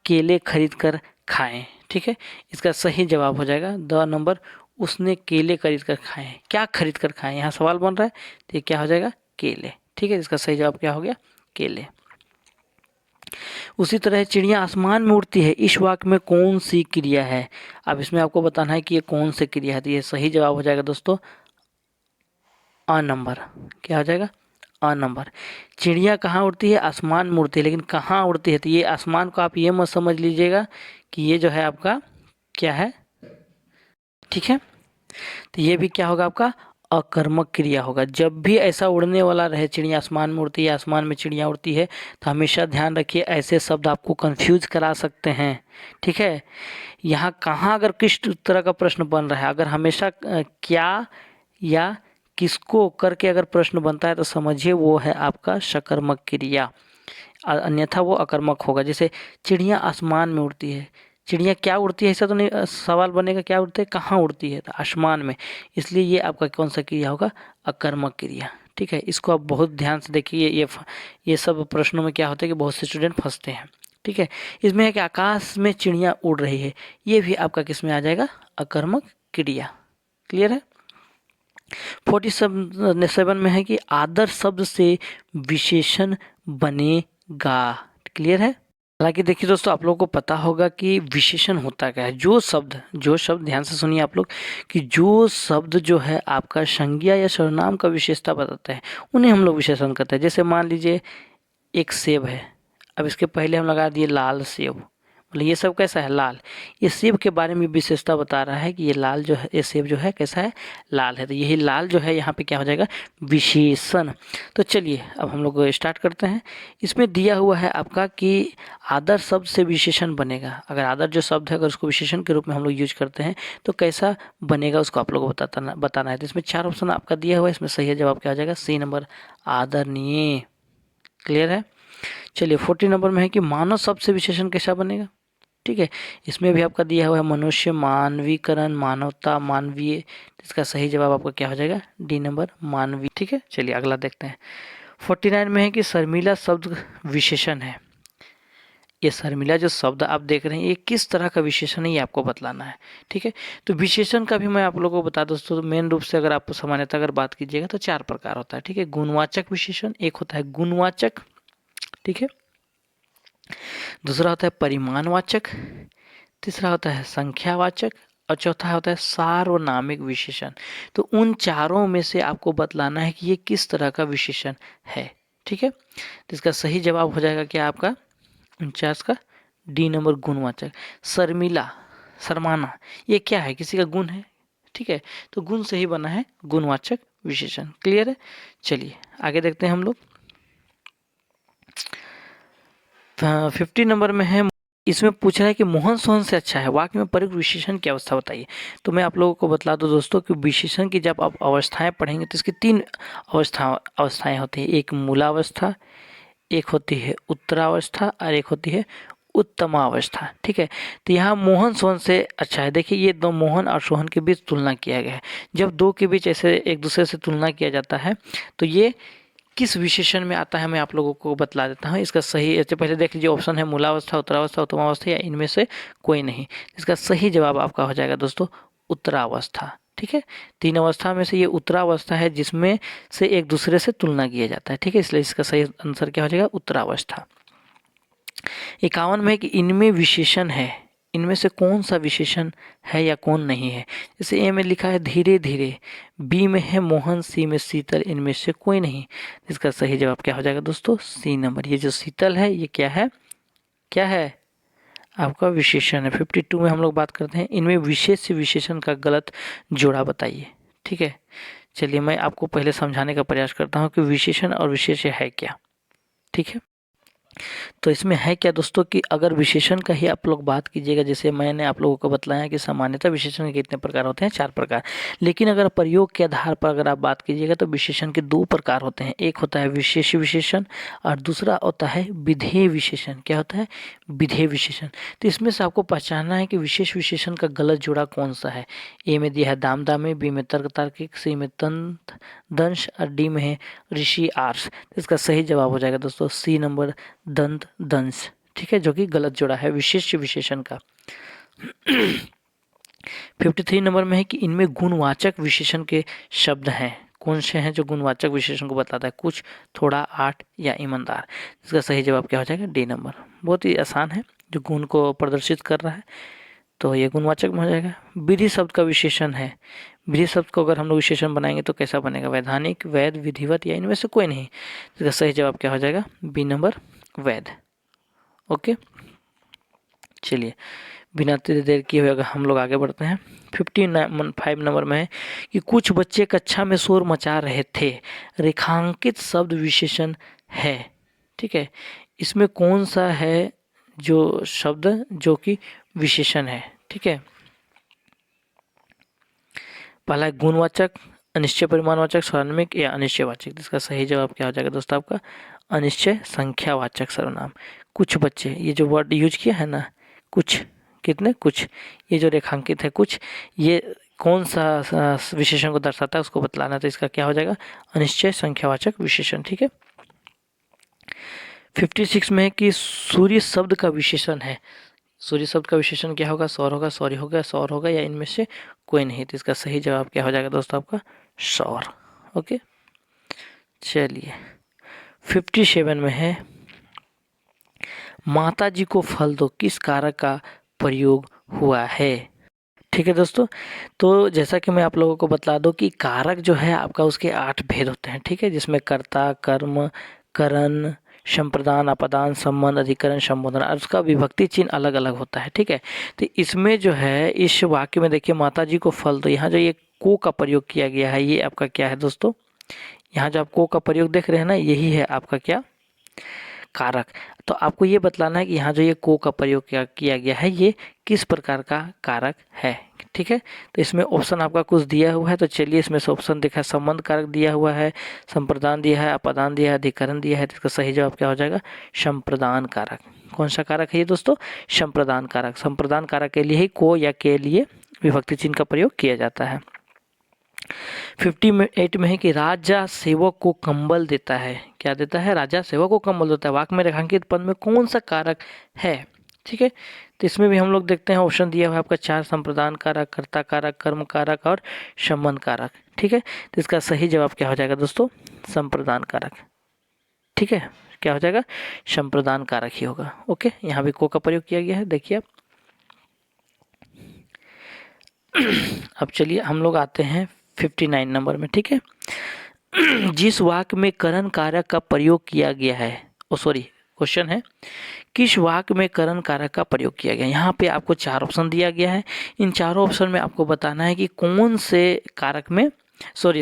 Speaker 1: केले खरीद कर खाए। ठीक है, इसका सही जवाब हो जाएगा द नंबर, उसने केले खरीद कर खाए। क्या खरीद कर खाए, यहाँ सवाल बन रहा है, तो ये क्या हो जाएगा, केले। ठीक है, इसका सही जवाब क्या हो गया, केले। उसी तरह चिड़िया आसमान में उड़ती है, इस वाक्य में कौन सी क्रिया है। अब इसमें आपको बताना है कि ये कौन सी क्रिया है, तो ये सही जवाब हो जाएगा दोस्तों अ नंबर। क्या हो जाएगा, अ नंबर। चिड़िया कहाँ उड़ती है, आसमान में उड़ती है, लेकिन कहाँ उड़ती है, तो ये आसमान को आप ये मत समझ लीजिएगा कि ये जो है आपका क्या है। ठीक है, तो ये भी क्या होगा, आपका अकर्मक क्रिया होगा। जब भी ऐसा उड़ने वाला रहे, चिड़िया आसमान में उड़ती है, आसमान में चिड़िया उड़ती है, तो हमेशा ध्यान रखिए ऐसे शब्द आपको कंफ्यूज करा सकते हैं। ठीक है, यहाँ कहाँ अगर किस तरह का प्रश्न बन रहा है, अगर हमेशा क्या या किसको करके अगर प्रश्न बनता है, तो समझिए वो है आपका सकर्मक क्रिया, अन्यथा वो अकर्मक होगा। जैसे चिड़िया आसमान में उड़ती है, चिड़िया क्या उड़ती है, ऐसा तो नहीं सवाल बनेगा, क्या उड़ती है, कहाँ उड़ती है, तो आसमान में, इसलिए ये आपका कौन सा क्रिया होगा, अकर्मक क्रिया। ठीक है, इसको आप बहुत ध्यान से देखिए, ये सब प्रश्नों में क्या होता है कि बहुत से स्टूडेंट फंसते हैं। ठीक है, इसमें है कि आकाश में चिड़िया उड़ रही है, ये भी आपका किस में आ जाएगा, अकर्मक क्रिया। क्लियर है। 47 में है कि आदर शब्द से विशेषण बनेगा। क्लियर है। हालांकि देखिए दोस्तों, आप लोगों को पता होगा कि विशेषण होता क्या है। जो शब्द ध्यान से सुनिए आप लोग, कि जो शब्द जो है आपका संज्ञा या सर्वनाम का विशेषता बताते हैं, उन्हें हम लोग विशेषण करते हैं। जैसे मान लीजिए एक सेब है, अब इसके पहले हम लगा दिए लाल सेब, मतलब ये सब कैसा है, लाल। ये सेब के बारे में विशेषता बता रहा है कि ये लाल जो है, ये सेब जो है कैसा है, लाल है। तो यही लाल जो है यहाँ पे क्या हो जाएगा, विशेषण। तो चलिए अब हम लोग स्टार्ट करते हैं। इसमें दिया हुआ है आपका कि आदर शब्द से विशेषण बनेगा। अगर आदर जो शब्द है, अगर उसको विशेषण के रूप में हम लोग यूज करते हैं, तो कैसा बनेगा उसको आप लोगों को बताना है। तो इसमें 4 ऑप्शन आपका दिया हुआ है, इसमें सही जवाब क्या हो जाएगा, सी नंबर, आदरणीय। क्लियर है। चलिए 40 नंबर में है कि मानव शब्द से विशेषण कैसा बनेगा। ठीक है। इसमें भी आपका दिया हुआ है मनुष्य, मानवीकरण, मानवता, मानवीय। इसका सही जवाब आपका क्या हो जाएगा? डी नंबर, मानवीय। ठीक है, चलिए अगला देखते हैं। 49 में है कि शर्मिला शब्द विशेषण है। ये शर्मिला जो शब्द आप देख रहे हैं ये किस तरह का विशेषण है, ये आपको बतलाना है। ठीक है, तो विशेषण का भी मैं आप लोगों को बता दोस्तों, तो मेन रूप से अगर आप सामान्यतः अगर बात कीजिएगा तो 4 प्रकार होता है। ठीक है, गुणवाचक विशेषण, एक होता है गुणवाचक, ठीक है, दूसरा होता है परिमाणवाचक, तीसरा होता है संख्यावाचक और चौथा होता है सार्वनामिक विशेषण। तो उन चारों में से आपको बतलाना है कि ये किस तरह का विशेषण है। ठीक है, तो इसका सही जवाब हो जाएगा क्या आपका 49 का डी नंबर, गुणवाचक। शर्मिला, शर्माना, ये क्या है? किसी का गुण है। ठीक है, तो गुण से ही बना है गुणवाचक विशेषण। क्लियर है, चलिए आगे देखते हैं हम लोग। 50 नंबर में है, इसमें पूछ रहा है कि मोहन सोहन से अच्छा है, वाक्य में प्रयुक्त विशेषण की अवस्था बताइए। तो मैं आप लोगों को बतला दूं दोस्तों कि विशेषण की जब आप अवस्थाएं पढ़ेंगे तो इसकी 3 अवस्थाएं होती हैं। एक मूलावस्था, एक होती है उत्तरावस्था और एक होती है उत्तमावस्था। ठीक है, तो यहाँ मोहन सोहन से अच्छा है। देखिए ये दो, मोहन और सोहन के बीच तुलना किया गया है। जब दो के बीच ऐसे एक दूसरे से तुलना किया जाता है तो ये किस विशेषण में आता है मैं आप लोगों को बतला देता हूँ। इसका सही, इससे पहले देख लीजिए ऑप्शन है मूलावस्था, उत्तरावस्था, उत्तमावस्था या इनमें से कोई नहीं। इसका सही जवाब आपका हो जाएगा दोस्तों उत्तरावस्था। ठीक है, 3 अवस्था में से ये उत्तरावस्था है जिसमें से एक दूसरे से तुलना किया जाता है। ठीक है, इसलिए इसका सही आंसर क्या हो जाएगा? उत्तरावस्था। 51 में कि इनमें विशेषण है, इनमें से कौन सा विशेषण है या कौन नहीं है। जैसे ए में लिखा है धीरे धीरे, बी में है मोहन, सी में शीतल, इनमें से कोई नहीं। इसका सही जवाब क्या हो जाएगा दोस्तों? C number. ये जो शीतल है ये क्या है? क्या है? आपका विशेषण है। 52 में हम लोग बात करते हैं इनमें विशेष से विशेषण का गलत जोड़ा बताइए। ठीक है, चलिए मैं आपको पहले समझाने का प्रयास करता हूँ कि विशेषण और विशेष्य है क्या। ठीक है, तो इसमें है क्या दोस्तों कि अगर विशेषण का ही आप लोग बात कीजिएगा, जैसे मैंने आप लोगों को बतलाया कि सामान्यतः विशेषण के कितने प्रकार होते हैं? 4 प्रकार। लेकिन अगर प्रयोग के आधार पर अगर आप बात कीजिएगा तो विशेषण के 2 प्रकार होते हैं। एक होता है विशेष विशेषण और दूसरा होता है विधेय विशेषण। क्या होता है? विधेय विशेषण। तो इसमें से आपको पहचानना है कि विशेष विशेषण का गलत जोड़ा कौन सा है। ए में दिया है दाम दामे, बी में तर्क तार्किक, सी में तंत दंश और डी में है ऋषि आर्ष। इसका सही जवाब हो जाएगा दोस्तों सी नंबर, दंत दंश। ठीक है, जो कि गलत जोड़ा है विशेष विशेषण का। 53 नंबर में है कि इनमें गुणवाचक विशेषण के शब्द हैं। कौन से हैं जो गुणवाचक विशेषण को बताता है? कुछ, थोड़ा, आठ या ईमानदार। इसका सही जवाब क्या हो जाएगा? D number. बहुत ही आसान है, जो गुण को प्रदर्शित कर रहा है तो ये गुणवाचक में हो जाएगा। विधि शब्द का विशेषण है। विधि शब्द को अगर हम लोग विशेषण बनाएंगे तो कैसा बनेगा? वैधानिक, वैध, विधिवत या इनमें से कोई नहीं। इसका सही जवाब क्या हो जाएगा? बी नंबर, वैध। ओके, चलिए बिना देर किए हुए अगर हम लोग आगे बढ़ते हैं। 55 नंबर में है कि कुछ बच्चे कक्षा में शोर मचा रहे थे, रेखांकित शब्द विशेषण है। ठीक है, इसमें कौन सा है जो शब्द जो कि विशेषण है? ठीक है, पहला गुणवाचक, अनिश्चय परिमाणवाचक, सार्वनामिक या अनिश्चयवाचक। इसका सही जवाब क्या हो जाएगा दोस्तों आपका? अनिश्चय संख्यावाचक सर्वनाम। कुछ बच्चे, ये जो वर्ड यूज किया है ना, कुछ, कितने, कुछ, ये जो रेखांकित है कुछ, ये कौन सा विशेषण को दर्शाता है उसको बतलाना। तो इसका क्या हो जाएगा? अनिश्चय संख्यावाचक विशेषण। ठीक है, 56 में है कि सूर्य शब्द का विशेषण है। सूर्य शब्द का विशेषण क्या होगा? सौर होगा, सौर्य होगा, सौर होगा या इनमें से कोई नहीं। तो इसका सही जवाब क्या हो जाएगा दोस्तों आपका? सौर। ओके, चलिए 57 में है माता जी को फल दो, किस कारक का प्रयोग हुआ है? ठीक है दोस्तों, तो जैसा कि मैं आप लोगों को बतला दूं कि कारक जो है आपका उसके 8 भेद होते हैं। ठीक है, जिसमें कर्ता, कर्म, करण, संप्रदान, अपदान, संबंध, अधिकरण, संबोधन और उसका विभक्ति चिन्ह अलग अलग होता है। ठीक है, तो इसमें जो है इस वाक्य में देखिए माता जी को फल दो, यहाँ जो ये को का प्रयोग किया गया है ये आपका क्या है दोस्तों? यहाँ जो आप को का प्रयोग देख रहे हैं ना, यही है आपका क्या? कारक। तो आपको ये बतलाना है कि यहाँ जो ये को का प्रयोग किया गया है ये किस प्रकार का कारक है। ठीक है, तो इसमें ऑप्शन आपका कुछ दिया हुआ है, तो चलिए इसमें से ऑप्शन दिखा है, संबंध कारक दिया हुआ है, संप्रदान दिया है, अपादान दिया है, अधिकरण दिया है। तो इसका सही जवाब क्या हो जाएगा? संप्रदान कारक। कौन सा कारक है ये दोस्तों? संप्रदान कारक। संप्रदान कारक के लिए ही को या के लिए विभक्ति चिन्ह का प्रयोग किया जाता है। 58 में है कि राजा सेवक को कंबल देता है। क्या देता है? राजा सेवक को कंबल देता है। वाक्य में रेखांकित पद में कौन सा कारक है? ठीक है, तो इसमें भी हम लोग देखते हैं, ऑप्शन दिया हुआ है आपका 4, संप्रदान कारक, कर्ता कारक, कर्म कारक और संबंध कारक। ठीक है, तो इसका सही जवाब क्या हो जाएगा दोस्तों? संप्रदान कारक। ठीक है, क्या हो जाएगा? संप्रदान कारक ही होगा। ओके, यहाँ भी को का प्रयोग किया गया है, देखिए आप। अब चलिए हम लोग आते हैं 59 नंबर में। ठीक है, जिस वाक्य में करण कारक का प्रयोग किया गया है, क्वेश्चन है किस वाक्य में करण कारक का प्रयोग किया गया है। यहाँ पे आपको 4 ऑप्शन दिया गया है। इन चारों ऑप्शन में आपको बताना है कि कौन से कारक में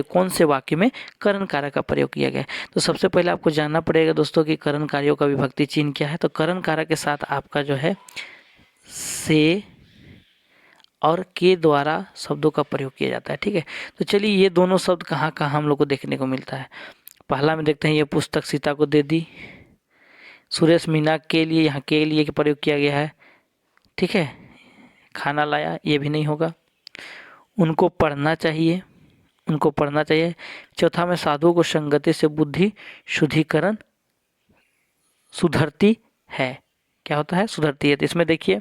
Speaker 1: कौन से वाक्य में करण कारक का प्रयोग किया गया है। तो सबसे पहले आपको जानना पड़ेगा दोस्तों कि करण कार्यों का विभक्ति चिन्ह क्या है। तो करण कारक के साथ आपका जो है से और के द्वारा शब्दों का प्रयोग किया जाता है। ठीक है, तो चलिए ये दोनों शब्द कहाँ कहाँ हम लोग को देखने को मिलता है। पहला में देखते हैं, ये पुस्तक सीता को दे दी। सुरेश मीना के लिए, यहाँ के लिए प्रयोग किया गया है। ठीक है, खाना लाया, ये भी नहीं होगा। उनको पढ़ना चाहिए, उनको पढ़ना चाहिए। चौथा में साधु को संगति से बुद्धि शुद्धिकरण सुधरती है। क्या होता है? सुधरती है। तो इसमें देखिए,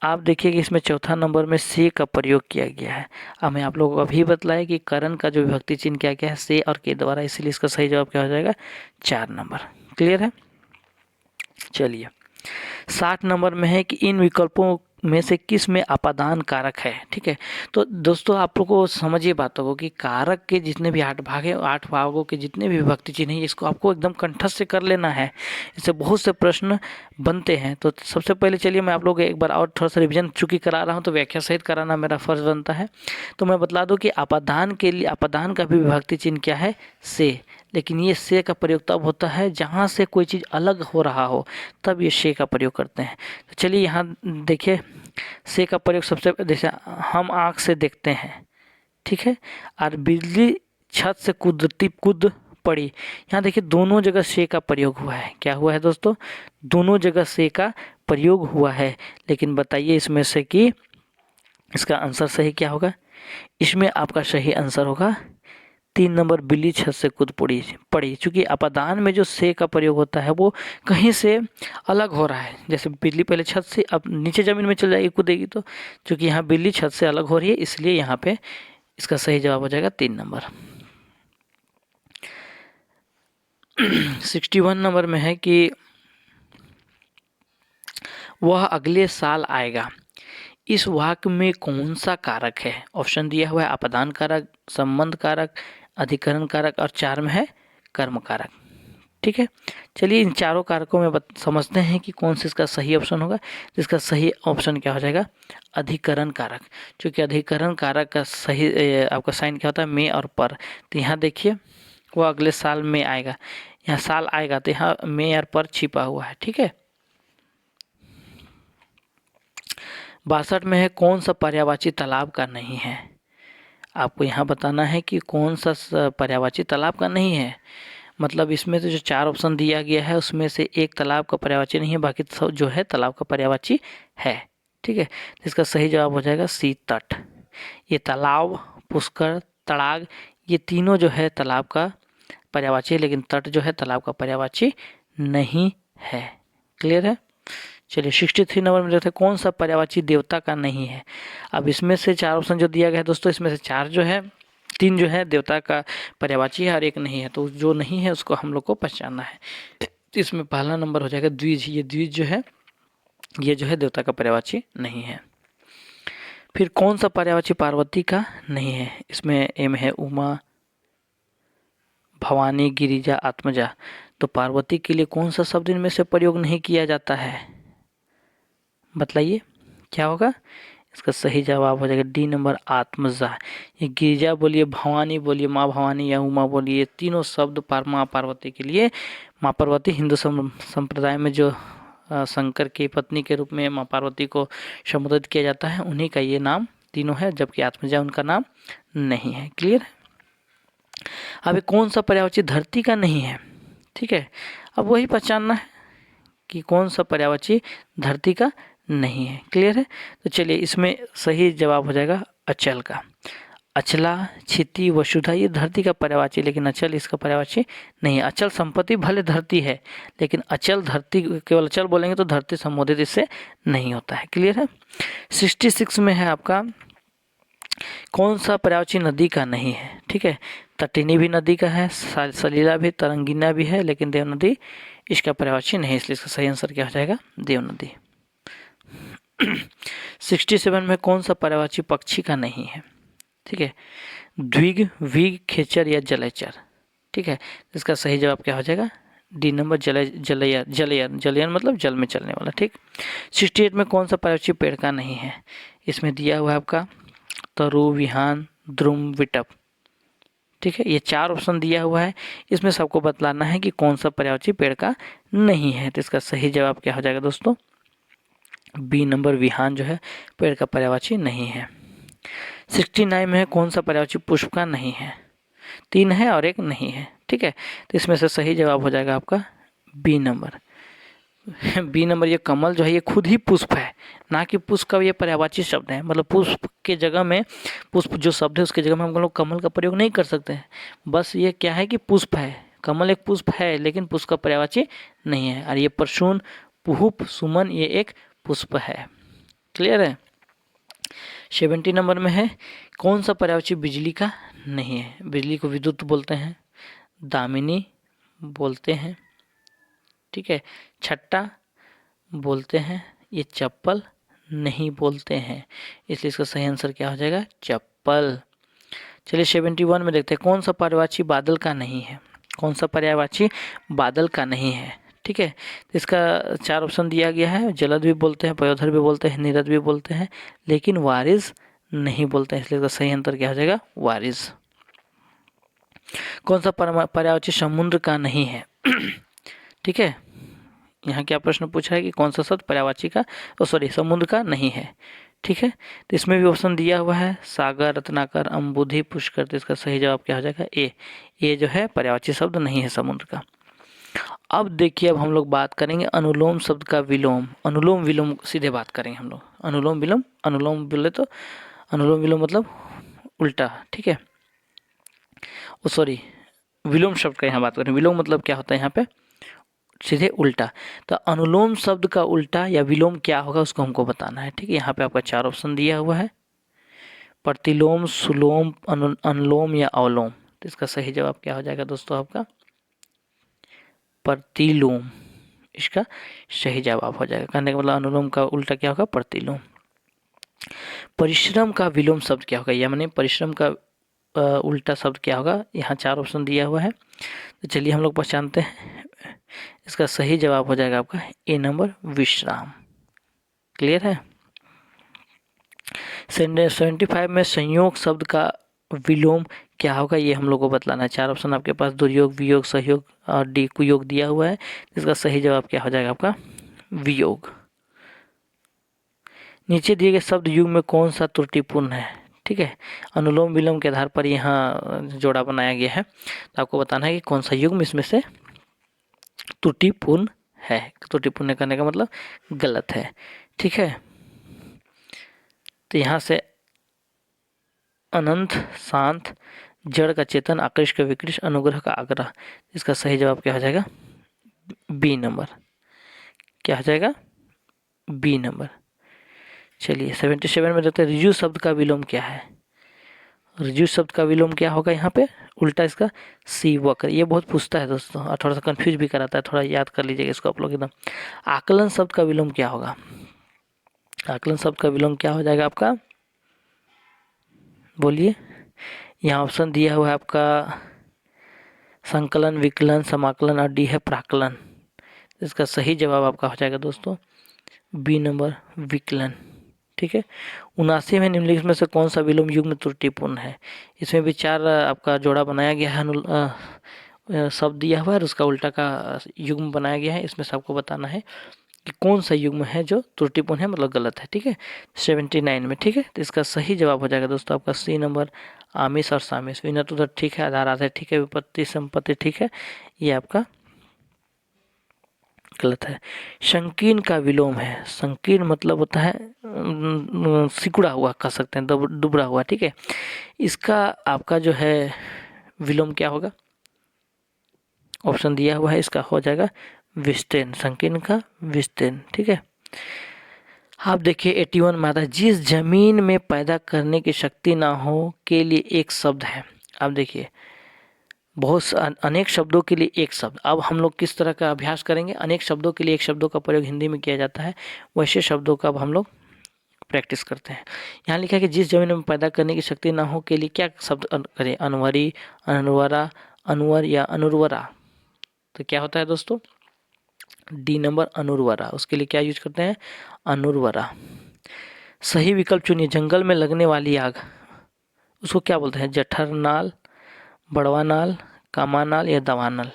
Speaker 1: आप देखिए कि इसमें चौथा नंबर में से का प्रयोग किया गया है। अब मैं आप लोगों को अभी बतलाया कि करण का जो विभक्ति चिन्ह क्या क्या है? से और के द्वारा, इसीलिए इसका सही जवाब क्या हो जाएगा? 4 नंबर। क्लियर है? चलिए 60 नंबर में है कि इन विकल्पों में से किस में अपादान कारक है। ठीक है, तो दोस्तों आप लोग को समझिए बातों को कि कारक के जितने भी 8 भाग हैं, 8 भागों के जितने भी विभक्ति चिन्ह हैं, इसको आपको एकदम कंठस्थ से कर लेना है। इससे बहुत से प्रश्न बनते हैं। तो सबसे पहले चलिए मैं आप लोग एक बार और थोड़ा सा रिविजन चूंकि करा रहा हूँ, तो व्याख्या सहित कराना मेरा फर्ज बनता है। तो मैं बतला दूँ कि अपादान के लिए, अपादान का भी विभक्ति चिन्ह क्या है? से। लेकिन ये से का प्रयोग तब होता है जहाँ से कोई चीज़ अलग हो रहा हो, तब ये से का प्रयोग करते हैं। तो चलिए यहाँ देखिए, से का प्रयोग सबसे, जैसे हम आँख से देखते हैं। ठीक है, और बिजली छत से कूद पड़ी। यहाँ देखिए दोनों जगह से का प्रयोग हुआ है। क्या हुआ है दोस्तों? दोनों जगह से का प्रयोग हुआ है। लेकिन बताइए इसमें से कि इसका आंसर सही क्या होगा? इसमें आपका सही आंसर होगा 3 नंबर, बिल्ली छत से कूद पड़ी। चूंकि अपादान में जो से का प्रयोग होता है वो कहीं से अलग हो रहा है। जैसे बिल्ली पहले छत से अब नीचे ज़मीन में चल जाएगी, कूदेगी, तो चूंकि यहाँ बिल्ली छत से अलग हो रही है, इसलिए यहाँ पे इसका सही जवाब हो जाएगा 3 नंबर। 61 नंबर में है कि वह अगले साल आएगा। इस वाक्य में कौन सा कारक है? ऑप्शन दिया हुआ है अपादान कारक, संबंध कारक, अधिकरण कारक और 4 में है कर्म कारक। ठीक है, चलिए इन चारों कारकों में समझते हैं कि कौन सा इसका सही ऑप्शन होगा। इसका सही ऑप्शन क्या हो जाएगा? अधिकरण कारक। क्योंकि अधिकरण कारक का सही आपका साइन क्या होता है? में और पर। तो यहाँ देखिए, वो अगले साल में आएगा, यहाँ साल आएगा, तो यहाँ में और पर छिपा हुआ है। ठीक है, 62 में है कौन सा पर्यायवाची तालाब का नहीं है। आपको यहाँ बताना है कि कौन सा पर्यायवाची तालाब का नहीं है। मतलब इसमें तो जो 4 ऑप्शन दिया गया है उसमें से एक तालाब का पर्यायवाची नहीं है, बाकी सब जो है तालाब का पर्यायवाची है। ठीक है, इसका सही जवाब हो जाएगा सी, तट। ये तालाब, पुष्कर, तड़ाग, ये तीनों जो है तालाब का पर्यायवाची है, लेकिन तट जो है तालाब का पर्यायवाची नहीं है। क्लियर है? चलिए 63 नंबर में देखते हैं कौन सा पर्यायवाची देवता का नहीं है। अब इसमें से 4 ऑप्शन जो दिया गया है दोस्तों, इसमें से 4 जो है, 3 जो है देवता का पर्यायवाची है और 1 नहीं है। तो जो नहीं है उसको हम लोग को पहचानना है। तो इसमें पहला नंबर हो जाएगा द्विज। ये द्विज जो है, ये जो है देवता का पर्यायवाची नहीं है। फिर कौन सा पर्यायवाची पार्वती का नहीं है? इसमें एम है उमा, भवानी, गिरिजा, आत्मजा। तो पार्वती के लिए कौन सा शब्द इनमें से प्रयोग नहीं किया जाता है? बतलाइए क्या होगा? इसका सही जवाब हो जाएगा डी नंबर, आत्मजा। ये गिरिजा बोलिए, भवानी बोलिए, माँ भवानी या उमा बोलिए, तीनों शब्द माँ पार्वती के लिए माँ पार्वती हिंदू संप्रदाय में जो शंकर की पत्नी के रूप में माँ पार्वती को संबोधित किया जाता है, उन्हीं का ये नाम तीनों है, जबकि आत्मजा उनका नाम नहीं है। क्लियर। अब कौन सा पर्यायवाची धरती का नहीं है, ठीक है, अब वही पहचानना है कि कौन सा पर्यायवाची धरती का नहीं है। क्लियर है। तो चलिए इसमें सही जवाब हो जाएगा अचल का। अचला, क्षिति, वसुधा ये धरती का पर्यायवाची, लेकिन अचल इसका पर्यायवाची नहीं है। अचल संपत्ति भले धरती है, लेकिन अचल धरती, केवल अचल बोलेंगे तो धरती संबोधित इससे नहीं होता है। क्लियर है। 66 में है आपका कौन सा पर्यायवाची नदी का नहीं है, ठीक है। तटिनी भी नदी का है, सलीला भी, तरंगिना भी है, लेकिन देव नदी इसका पर्यायवाची नहीं है, इसलिए इसका सही आंसर क्या हो जाएगा, देव नदी। 67 में कौन सा पर्यायवाची पक्षी का नहीं है, ठीक है। द्विग, विग, खेचर या जलचर, ठीक है। इसका सही जवाब क्या हो जाएगा, डी नंबर, जलयर। जलयर मतलब जल में चलने वाला, ठीक। 68 में कौन सा पर्यायवाची पेड़ का नहीं है, इसमें दिया हुआ है आपका तरु, विहान, द्रुम, विटप, ठीक है। ये 4 ऑप्शन दिया हुआ है, इसमें सबको बतलाना है कि कौन सा पर्यायवाची पेड़ का नहीं है। तो इसका सही जवाब क्या हो जाएगा दोस्तों, बी नंबर, विहान जो है पेड़ का पर्यायवाची नहीं है। 69 में है कौन सा पर्यायवाची पुष्प का नहीं है, 3 है और 1 नहीं है, ठीक है। तो इसमें से सही जवाब हो जाएगा आपका बी नंबर। बी नंबर, ये कमल जो है ये खुद ही पुष्प है, ना कि पुष्प का ये पर्यायवाची शब्द है। मतलब पुष्प के जगह में, पुष्प जो शब्द है उसके जगह में हम लोग कमल का प्रयोग नहीं कर सकते हैं। बस ये क्या है कि पुष्प है, कमल एक पुष्प है, लेकिन पुष्प का पर्यायवाची नहीं है। और ये परशुन, पुहुप, सुमन ये एक पुष्प है। क्लियर है। 70 नंबर में है कौन सा पर्यायवाची बिजली का नहीं है, बिजली को विद्युत बोलते हैं, दामिनी बोलते हैं, ठीक है, छट्टा बोलते हैं, ये चप्पल नहीं बोलते हैं, इसलिए इसका सही आंसर क्या हो जाएगा, चप्पल। चलिए 71 में देखते हैं कौन सा पर्यायवाची बादल का नहीं है, कौन सा पर्यायवाची बादल का नहीं है, ठीक है। तो इसका 4 ऑप्शन दिया गया है, जलद भी बोलते हैं, पयोधर भी बोलते हैं, नीरद भी बोलते हैं, लेकिन वारिस नहीं बोलते हैं, इसलिए इसका सही आंसर क्या हो जाएगा, वारिस। कौन सा पर्यायवाची समुद्र का नहीं है, ठीक है। यहाँ क्या प्रश्न पूछा है कि कौन सा शब्द पर्यायवाची का, समुद्र का नहीं है, ठीक है। तो इसमें भी ऑप्शन दिया हुआ है, सागर, रत्नाकर, अम्बुधि, पुष्कर। तो इसका सही जवाब क्या हो जाएगा, ए जो है पर्यायवाची शब्द नहीं है समुद्र का। अब देखिए, अब हम लोग बात करेंगे अनुलोम शब्द का विलोम। अनुलोम विलोम सीधे बात करेंगे हम लोग, अनुलोम विलोम। अनुलोम बोले तो अनुलोम विलोम मतलब उल्टा, ठीक है। विलोम शब्द का यहाँ बात करें, विलोम मतलब क्या होता है यहाँ पे, सीधे उल्टा। तो अनुलोम शब्द का उल्टा या विलोम क्या होगा उसको हमको बताना है, ठीक है। यहाँ पे आपका 4 ऑप्शन दिया हुआ है, प्रतिलोम, सुलोम, अनुलोम या अवलोम। तो इसका सही जवाब क्या हो जाएगा दोस्तों, आपका प्रतिलोम इसका सही जवाब हो जाएगा। कहने का मतलब अनुलोम का उल्टा क्या होगा, प्रतिलोम। परिश्रम का विलोम शब्द क्या होगा, यानी परिश्रम का उल्टा शब्द क्या होगा, यहाँ 4 ऑप्शन दिया हुआ है। तो चलिए हम लोग पहचानते हैं, इसका सही जवाब हो जाएगा आपका ए नंबर, विश्राम। क्लियर है। 75 में संयोग शब्द का विलोम क्या होगा, ये हम लोग को बतलाना है। 4 ऑप्शन आपके पास, दुर्योग, वियोग, सहयोग और डी कुयोग दिया हुआ है। इसका सही जवाब क्या हो जाएगा आपका, वियोग। नीचे दिए गए शब्द युग में कौन सा त्रुटिपूर्ण है, ठीक है। अनुलोम विलोम के आधार पर यहाँ जोड़ा बनाया गया है, तो आपको बताना है कि कौन सा युग में इसमें से त्रुटिपूर्ण है। त्रुटिपूर्ण करने का मतलब गलत है, ठीक है। तो यहाँ से अनंत, शांत, जड़ का चेतन, आकृष्ट का विकृष्ट, अनुग्रह का आग्रह। इसका सही जवाब क्या हो जाएगा, बी नंबर। क्या हो जाएगा, बी नंबर। चलिए 77 में देखते हैं ऋजु शब्द का विलोम क्या है। ऋजु शब्द का विलोम क्या होगा, यहाँ पे उल्टा इसका सी वक्र। ये बहुत पूछता है दोस्तों और थोड़ा सा कंफ्यूज भी कराता है, थोड़ा याद कर लीजिएगा इसको आप लोग एकदम। आकलन शब्द का विलोम क्या होगा, आकलन शब्द का विलोम क्या हो जाएगा आपका, बोलिए। यहाँ ऑप्शन दिया हुआ है आपका संकलन, विकलन, समाकलन और डी है प्राकलन। इसका सही जवाब आपका हो जाएगा दोस्तों बी नंबर, विकलन, ठीक है। 79 में निम्नलिखित में से कौन सा विलोम युग में त्रुटिपूर्ण है। इसमें भी 4 आपका जोड़ा बनाया गया है शब्द दिया हुआ है और उसका उल्टा का युग्म बनाया गया है। इसमें से आपको बताना है कि कौन सा युग्म है जो त्रुटिपूर्ण है, मतलब गलत है। ठीक है, 79 में। ठीक है, तो इसका सही जवाब हो जाएगा दोस्तों आपका सी नंबर, आमिष और सामिष। विनत उदर ठीक है, आधार आधार ठीक है, विपत्ति संपत्ति ठीक है, ये आपका गलत है। संकीर्ण का विलोम है। संकीर्ण मतलब होता है सिकुड़ा हुआ कह सकते हैं, दुबड़ा हुआ। ठीक है, इसका आपका जो है विलोम क्या होगा, ऑप्शन दिया हुआ है, इसका हो जाएगा विस्तीर्ण। संकीर्ण का विस्तीर्ण। ठीक है, आप देखिए 81 में आता है, जिस जमीन में पैदा करने की शक्ति ना हो के लिए एक शब्द है। आप देखिए बहुत अनेक शब्दों के लिए एक शब्द। अब हम लोग किस तरह का अभ्यास करेंगे, अनेक शब्दों के लिए एक शब्दों का प्रयोग हिंदी में किया जाता है, वैसे शब्दों का अब हम लोग प्रैक्टिस करते हैं। यहाँ लिखा है कि जिस जमीन में पैदा करने की शक्ति ना हो के लिए क्या शब्द करें, अनवरी, अनवरा, अनवर या अनुर्वरा। तो क्या होता है दोस्तों, डी नंबर अनुर्वरा। उसके लिए क्या यूज करते हैं, अनुर्वरा। सही विकल्प चुनिए। जंगल में लगने वाली आग, उसको क्या बोलते हैं, जठरनाल, बड़वानाल, कामानाल या दवानल।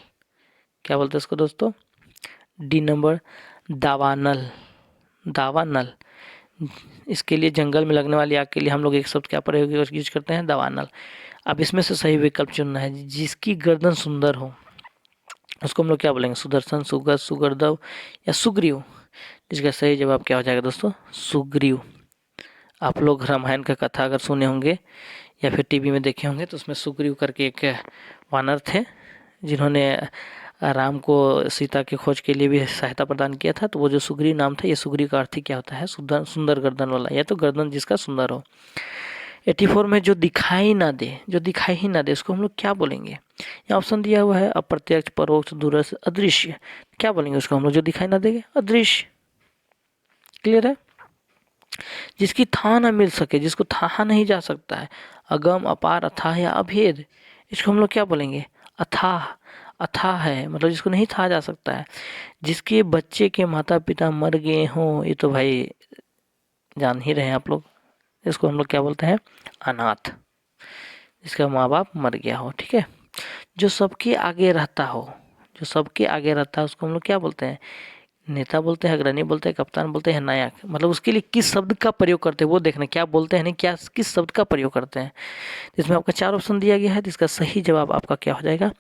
Speaker 1: क्या बोलते हैं इसको दोस्तों, डी नंबर दावानल, दावानल। इसके लिए जंगल में लगने वाली आग के लिए हम लोग एक शब्द क्या प्रयोग यूज करते हैं, दवानल। अब इसमें से सही विकल्प चुनना है। जिसकी गर्दन सुंदर हो उसको हम लोग क्या बोलेंगे, सुदर्शन, सुगत, सुगर्दव या सुग्रीव। इसका सही जवाब क्या हो जाएगा दोस्तों, सुग्रीव। आप लोग रामायण का कथा अगर सुने होंगे या फिर टीवी में देखे होंगे तो उसमें सुग्रीव करके एक वानर थे जिन्होंने राम को सीता की खोज के लिए भी सहायता प्रदान किया था। तो वो जो सुग्रीव नाम था, ये सुग्रीव का अर्थ ही क्या होता है, सुंदर गर्दन वाला, या तो गर्दन जिसका सुंदर हो। 84 में जो दिखाई ना दे, जो दिखाई ही ना दे, उसको हम लोग क्या बोलेंगे। यहाँ ऑप्शन दिया हुआ है, अप्रत्यक्ष, परोक्ष, दूरस्थ, अदृश्य। क्या बोलेंगे उसको हम लोग, जो दिखाई ना देंगे, अदृश्य। क्लियर है। जिसकी था ना मिल सके, जिसको था नहीं जा सकता है, अगम, अपार, अथाह या अभेद, इसको हम लोग क्या बोलेंगे, अथाह। अथाह है मतलब जिसको नहीं था जा सकता है। जिसके बच्चे के माता पिता मर गए हों, ये तो भाई जान ही रहे हैं आप लोग, इसको हम लोग क्या बोलते हैं, अनाथ। जिसका माँ बाप मर गया हो। ठीक है, जो सबके आगे रहता हो, जो सबके आगे रहता है उसको हम लोग क्या बोलते हैं, नेता बोलते हैं, अग्रणी बोलते हैं, कप्तान बोलते हैं, नायक। मतलब उसके लिए किस शब्द का प्रयोग करते हैं वो देखना, क्या बोलते हैं नहीं, क्या किस शब्द का प्रयोग करते हैं। इसमें आपका 4 ऑप्शन दिया गया है, जिसका सही जवाब आपका क्या हो जाएगा,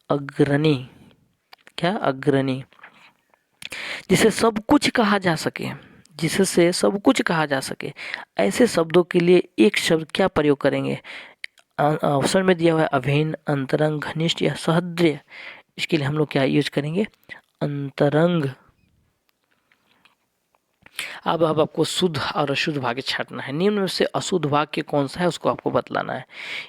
Speaker 1: अग्रणी। क्या, अग्रणी। जिसे सब कुछ कहा जा सके, जिससे सब कुछ कहा जा सके, ऐसे शब्दों के लिए एक शब्द क्या प्रयोग करेंगे। ऑप्शन में दिया हुआ है अभिन्न, अंतरंग, घनिष्ठ या सहृदय। इसके लिए हम लोग क्या यूज करेंगे, अंतरंग। अब आपको शुद्ध और अशुद्ध भाग्य छांटना है। निम्न में से अशुद्ध वाक्य कौन सा है उसको आपको बतलाना है।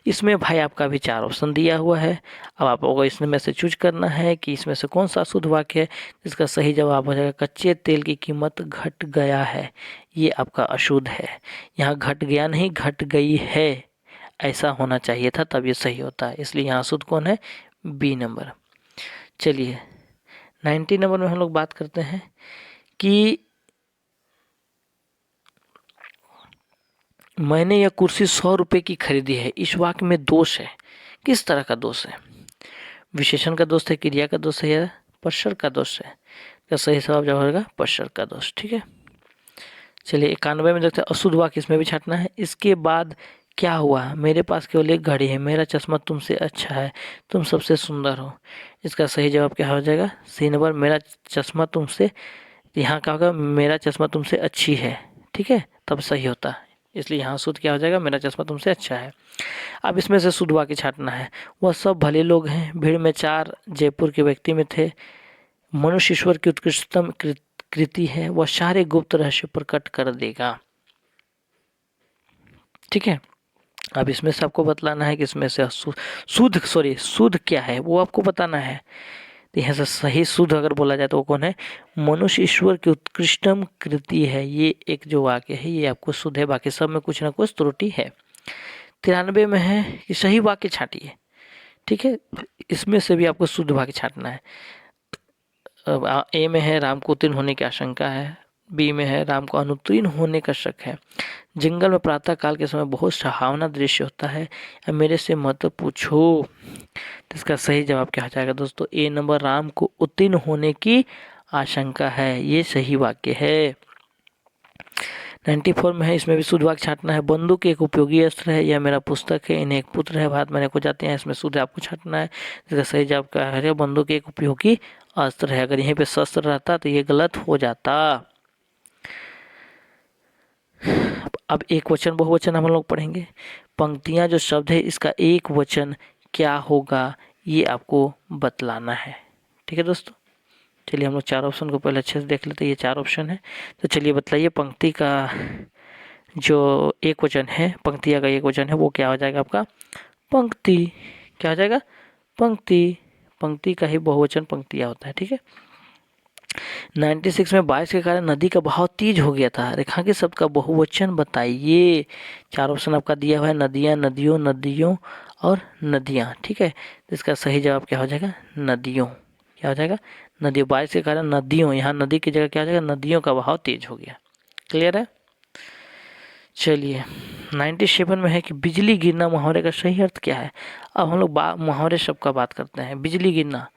Speaker 1: इसमें भाई आपका भी 4 ऑप्शन दिया हुआ है। अब आपको इसमें से चूज करना है कि इसमें से कौन सा अशुद्ध वाक्य है। इसका सही जवाब हो जाएगा, कच्चे तेल की कीमत घट गया है, ये आपका अशुद्ध है। यहाँ घट गया नहीं, घट गई है, ऐसा होना चाहिए था, तब ये सही होता है। इसलिए यहाँ अशुद्ध कौन है, बी नंबर। चलिए 90 नंबर में हम लोग बात करते हैं कि मैंने यह कुर्सी 100 रुपये की खरीदी है। इस वाक्य में दोष है, किस तरह का दोष है, विशेषण का दोष है, क्रिया का दोष है या पश्चर का दोष है। क्या सही जवाब जो होगा, पश्चर का दोष। ठीक है, चलिए 91 में देखते हैं, अशुद्ध वाक्य इसमें भी छांटना है। इसके बाद क्या हुआ, मेरे पास केवल एक घड़ी है, मेरा चश्मा तुमसे अच्छा है, तुम सबसे सुंदर हो। इसका सही जवाब क्या हो जाएगा, सी नंबर, मेरा चश्मा तुमसे, यहाँ क्या होगा, मेरा चश्मा तुमसे अच्छी है। ठीक है, तब सही होता है। इसलिए यहाँ शुद्ध क्या हो जाएगा, मेरा चश्मा तुमसे अच्छा है। अब इसमें से शुद्ध वाक्य छांटना है। वह सब भले लोग हैं, भीड़ में 4 जयपुर के व्यक्ति में थे, मनुष्य ईश्वर की उत्कृष्टतम कृति है, वह सारे गुप्त रहस्य प्रकट कर देगा। ठीक है, अब इसमें से आपको बतलाना है कि इसमें से शुद्ध क्या है वो आपको बताना है। तो यहाँ से सही शुद्ध अगर बोला जाए तो वो कौन है, मनुष्य ईश्वर की उत्कृष्टम कृति है, ये एक जो वाक्य है ये आपको शुद्ध है, बाकी सब में कुछ ना कुछ त्रुटि है। 93 में है कि सही वाक्य छांटिए। ठीक है, इसमें से भी आपको शुद्ध वाक्य छांटना है। ए में है राम को उत्तीर्ण होने की आशंका है, बी में है राम को अनुत्तीर्ण होने का शक है। जंगल में प्रातः काल के समय बहुत सुहावना दृश्य होता है। अब मेरे से मत पूछो। तो इसका सही जवाब क्या हो जाएगा दोस्तों? ए नंबर, राम को उत्तीर्ण होने की आशंका है, ये सही वाक्य है। 94 में है, इसमें भी शुद्ध वाक्य छांटना है। बंदूक एक उपयोगी अस्त्र है, यह मेरा पुस्तक है, इन्हें एक पुत्र है, भारत में को जाते हैं, इसमें शुद्ध आपको छांटना है। इसका सही जवाब क्या है? बंदूक एक उपयोगी अस्त्र है। अगर यहीं पे शस्त्र रहता तो ये गलत हो जाता। अब एक वचन बहुवचन हम लोग पढ़ेंगे। पंक्तियां जो शब्द है इसका एक वचन क्या होगा ये आपको बतलाना है। ठीक है दोस्तों, चलिए हम लोग चार ऑप्शन को पहले अच्छे से देख लेते हैं। ये चार ऑप्शन है, तो चलिए बतलाइए पंक्ति का जो एक वचन है, पंक्तियां का एक वचन है वो क्या हो जाएगा आपका? पंक्ति। क्या हो जाएगा? पंक्ति। पंक्ति का ही बहुवचन पंक्तियां होता है। ठीक है। 96 में बारिश के कारण नदी का बहाव तेज हो गया था, रेखांकित शब्द का बहुवचन बताइए। चार ऑप्शन आपका दिया हुआ है, नदियाँ, नदियों, नदियों और नदियाँ। ठीक है, तो इसका सही जवाब क्या हो जाएगा? नदियों। क्या हो जाएगा? नदियों। बारिश के कारण नदियों, यहाँ नदी की जगह क्या हो जाएगा? नदियों का बहाव तेज हो गया। क्लियर है? चलिए 97 में है कि बिजली गिरना मुहावरे का सही अर्थ क्या है। अब हम लोग मुहावरे शब्द का बात करते हैं। बिजली गिरना,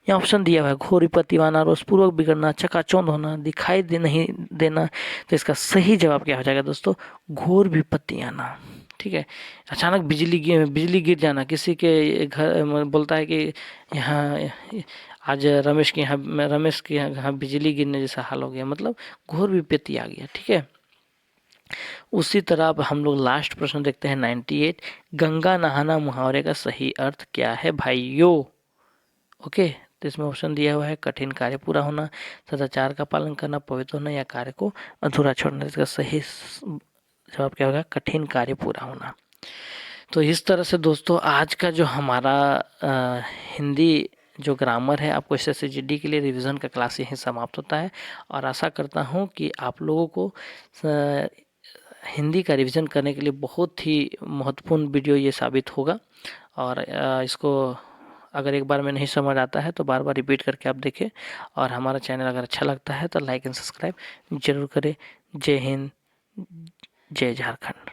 Speaker 1: यहाँ ऑप्शन दिया हुआ है, घोर विपत्ति आना, रोषपूर्वक बिगड़ना, चकाचौंध होना, दिखाई नहीं देना। तो इसका सही जवाब क्या हो जाएगा दोस्तों? घोर विपत्ति आना। ठीक है, अचानक बिजली गिर जाना, किसी के घर बोलता है कि यहाँ आज रमेश के यहाँ बिजली गिरने जैसा हाल हो गया, मतलब घोर विपत्ति आ गया। ठीक है, उसी तरह अब हम लोग लास्ट प्रश्न देखते हैं 98। गंगा नहाना मुहावरे का सही अर्थ क्या है भाइयों? ओके, तो इसमें ऑप्शन दिया हुआ है, कठिन कार्य पूरा होना, सदाचार का पालन करना, पवित्र होना या कार्य को अधूरा छोड़ना। इसका सही जवाब क्या होगा? कठिन कार्य पूरा होना। तो इस तरह से दोस्तों आज का जो हमारा हिंदी जो ग्रामर है, आपको SSCGD के लिए रिवीजन का क्लास यहीं समाप्त होता है। और आशा करता हूँ कि आप लोगों को हिंदी का रिवीजन करने के लिए बहुत ही महत्वपूर्ण वीडियो ये साबित होगा। और इसको अगर एक बार में नहीं समझ आता है तो बार बार रिपीट करके आप देखें। और हमारा चैनल अगर अच्छा लगता है तो लाइक एंड सब्सक्राइब जरूर करें। जय हिंद, जय झारखंड।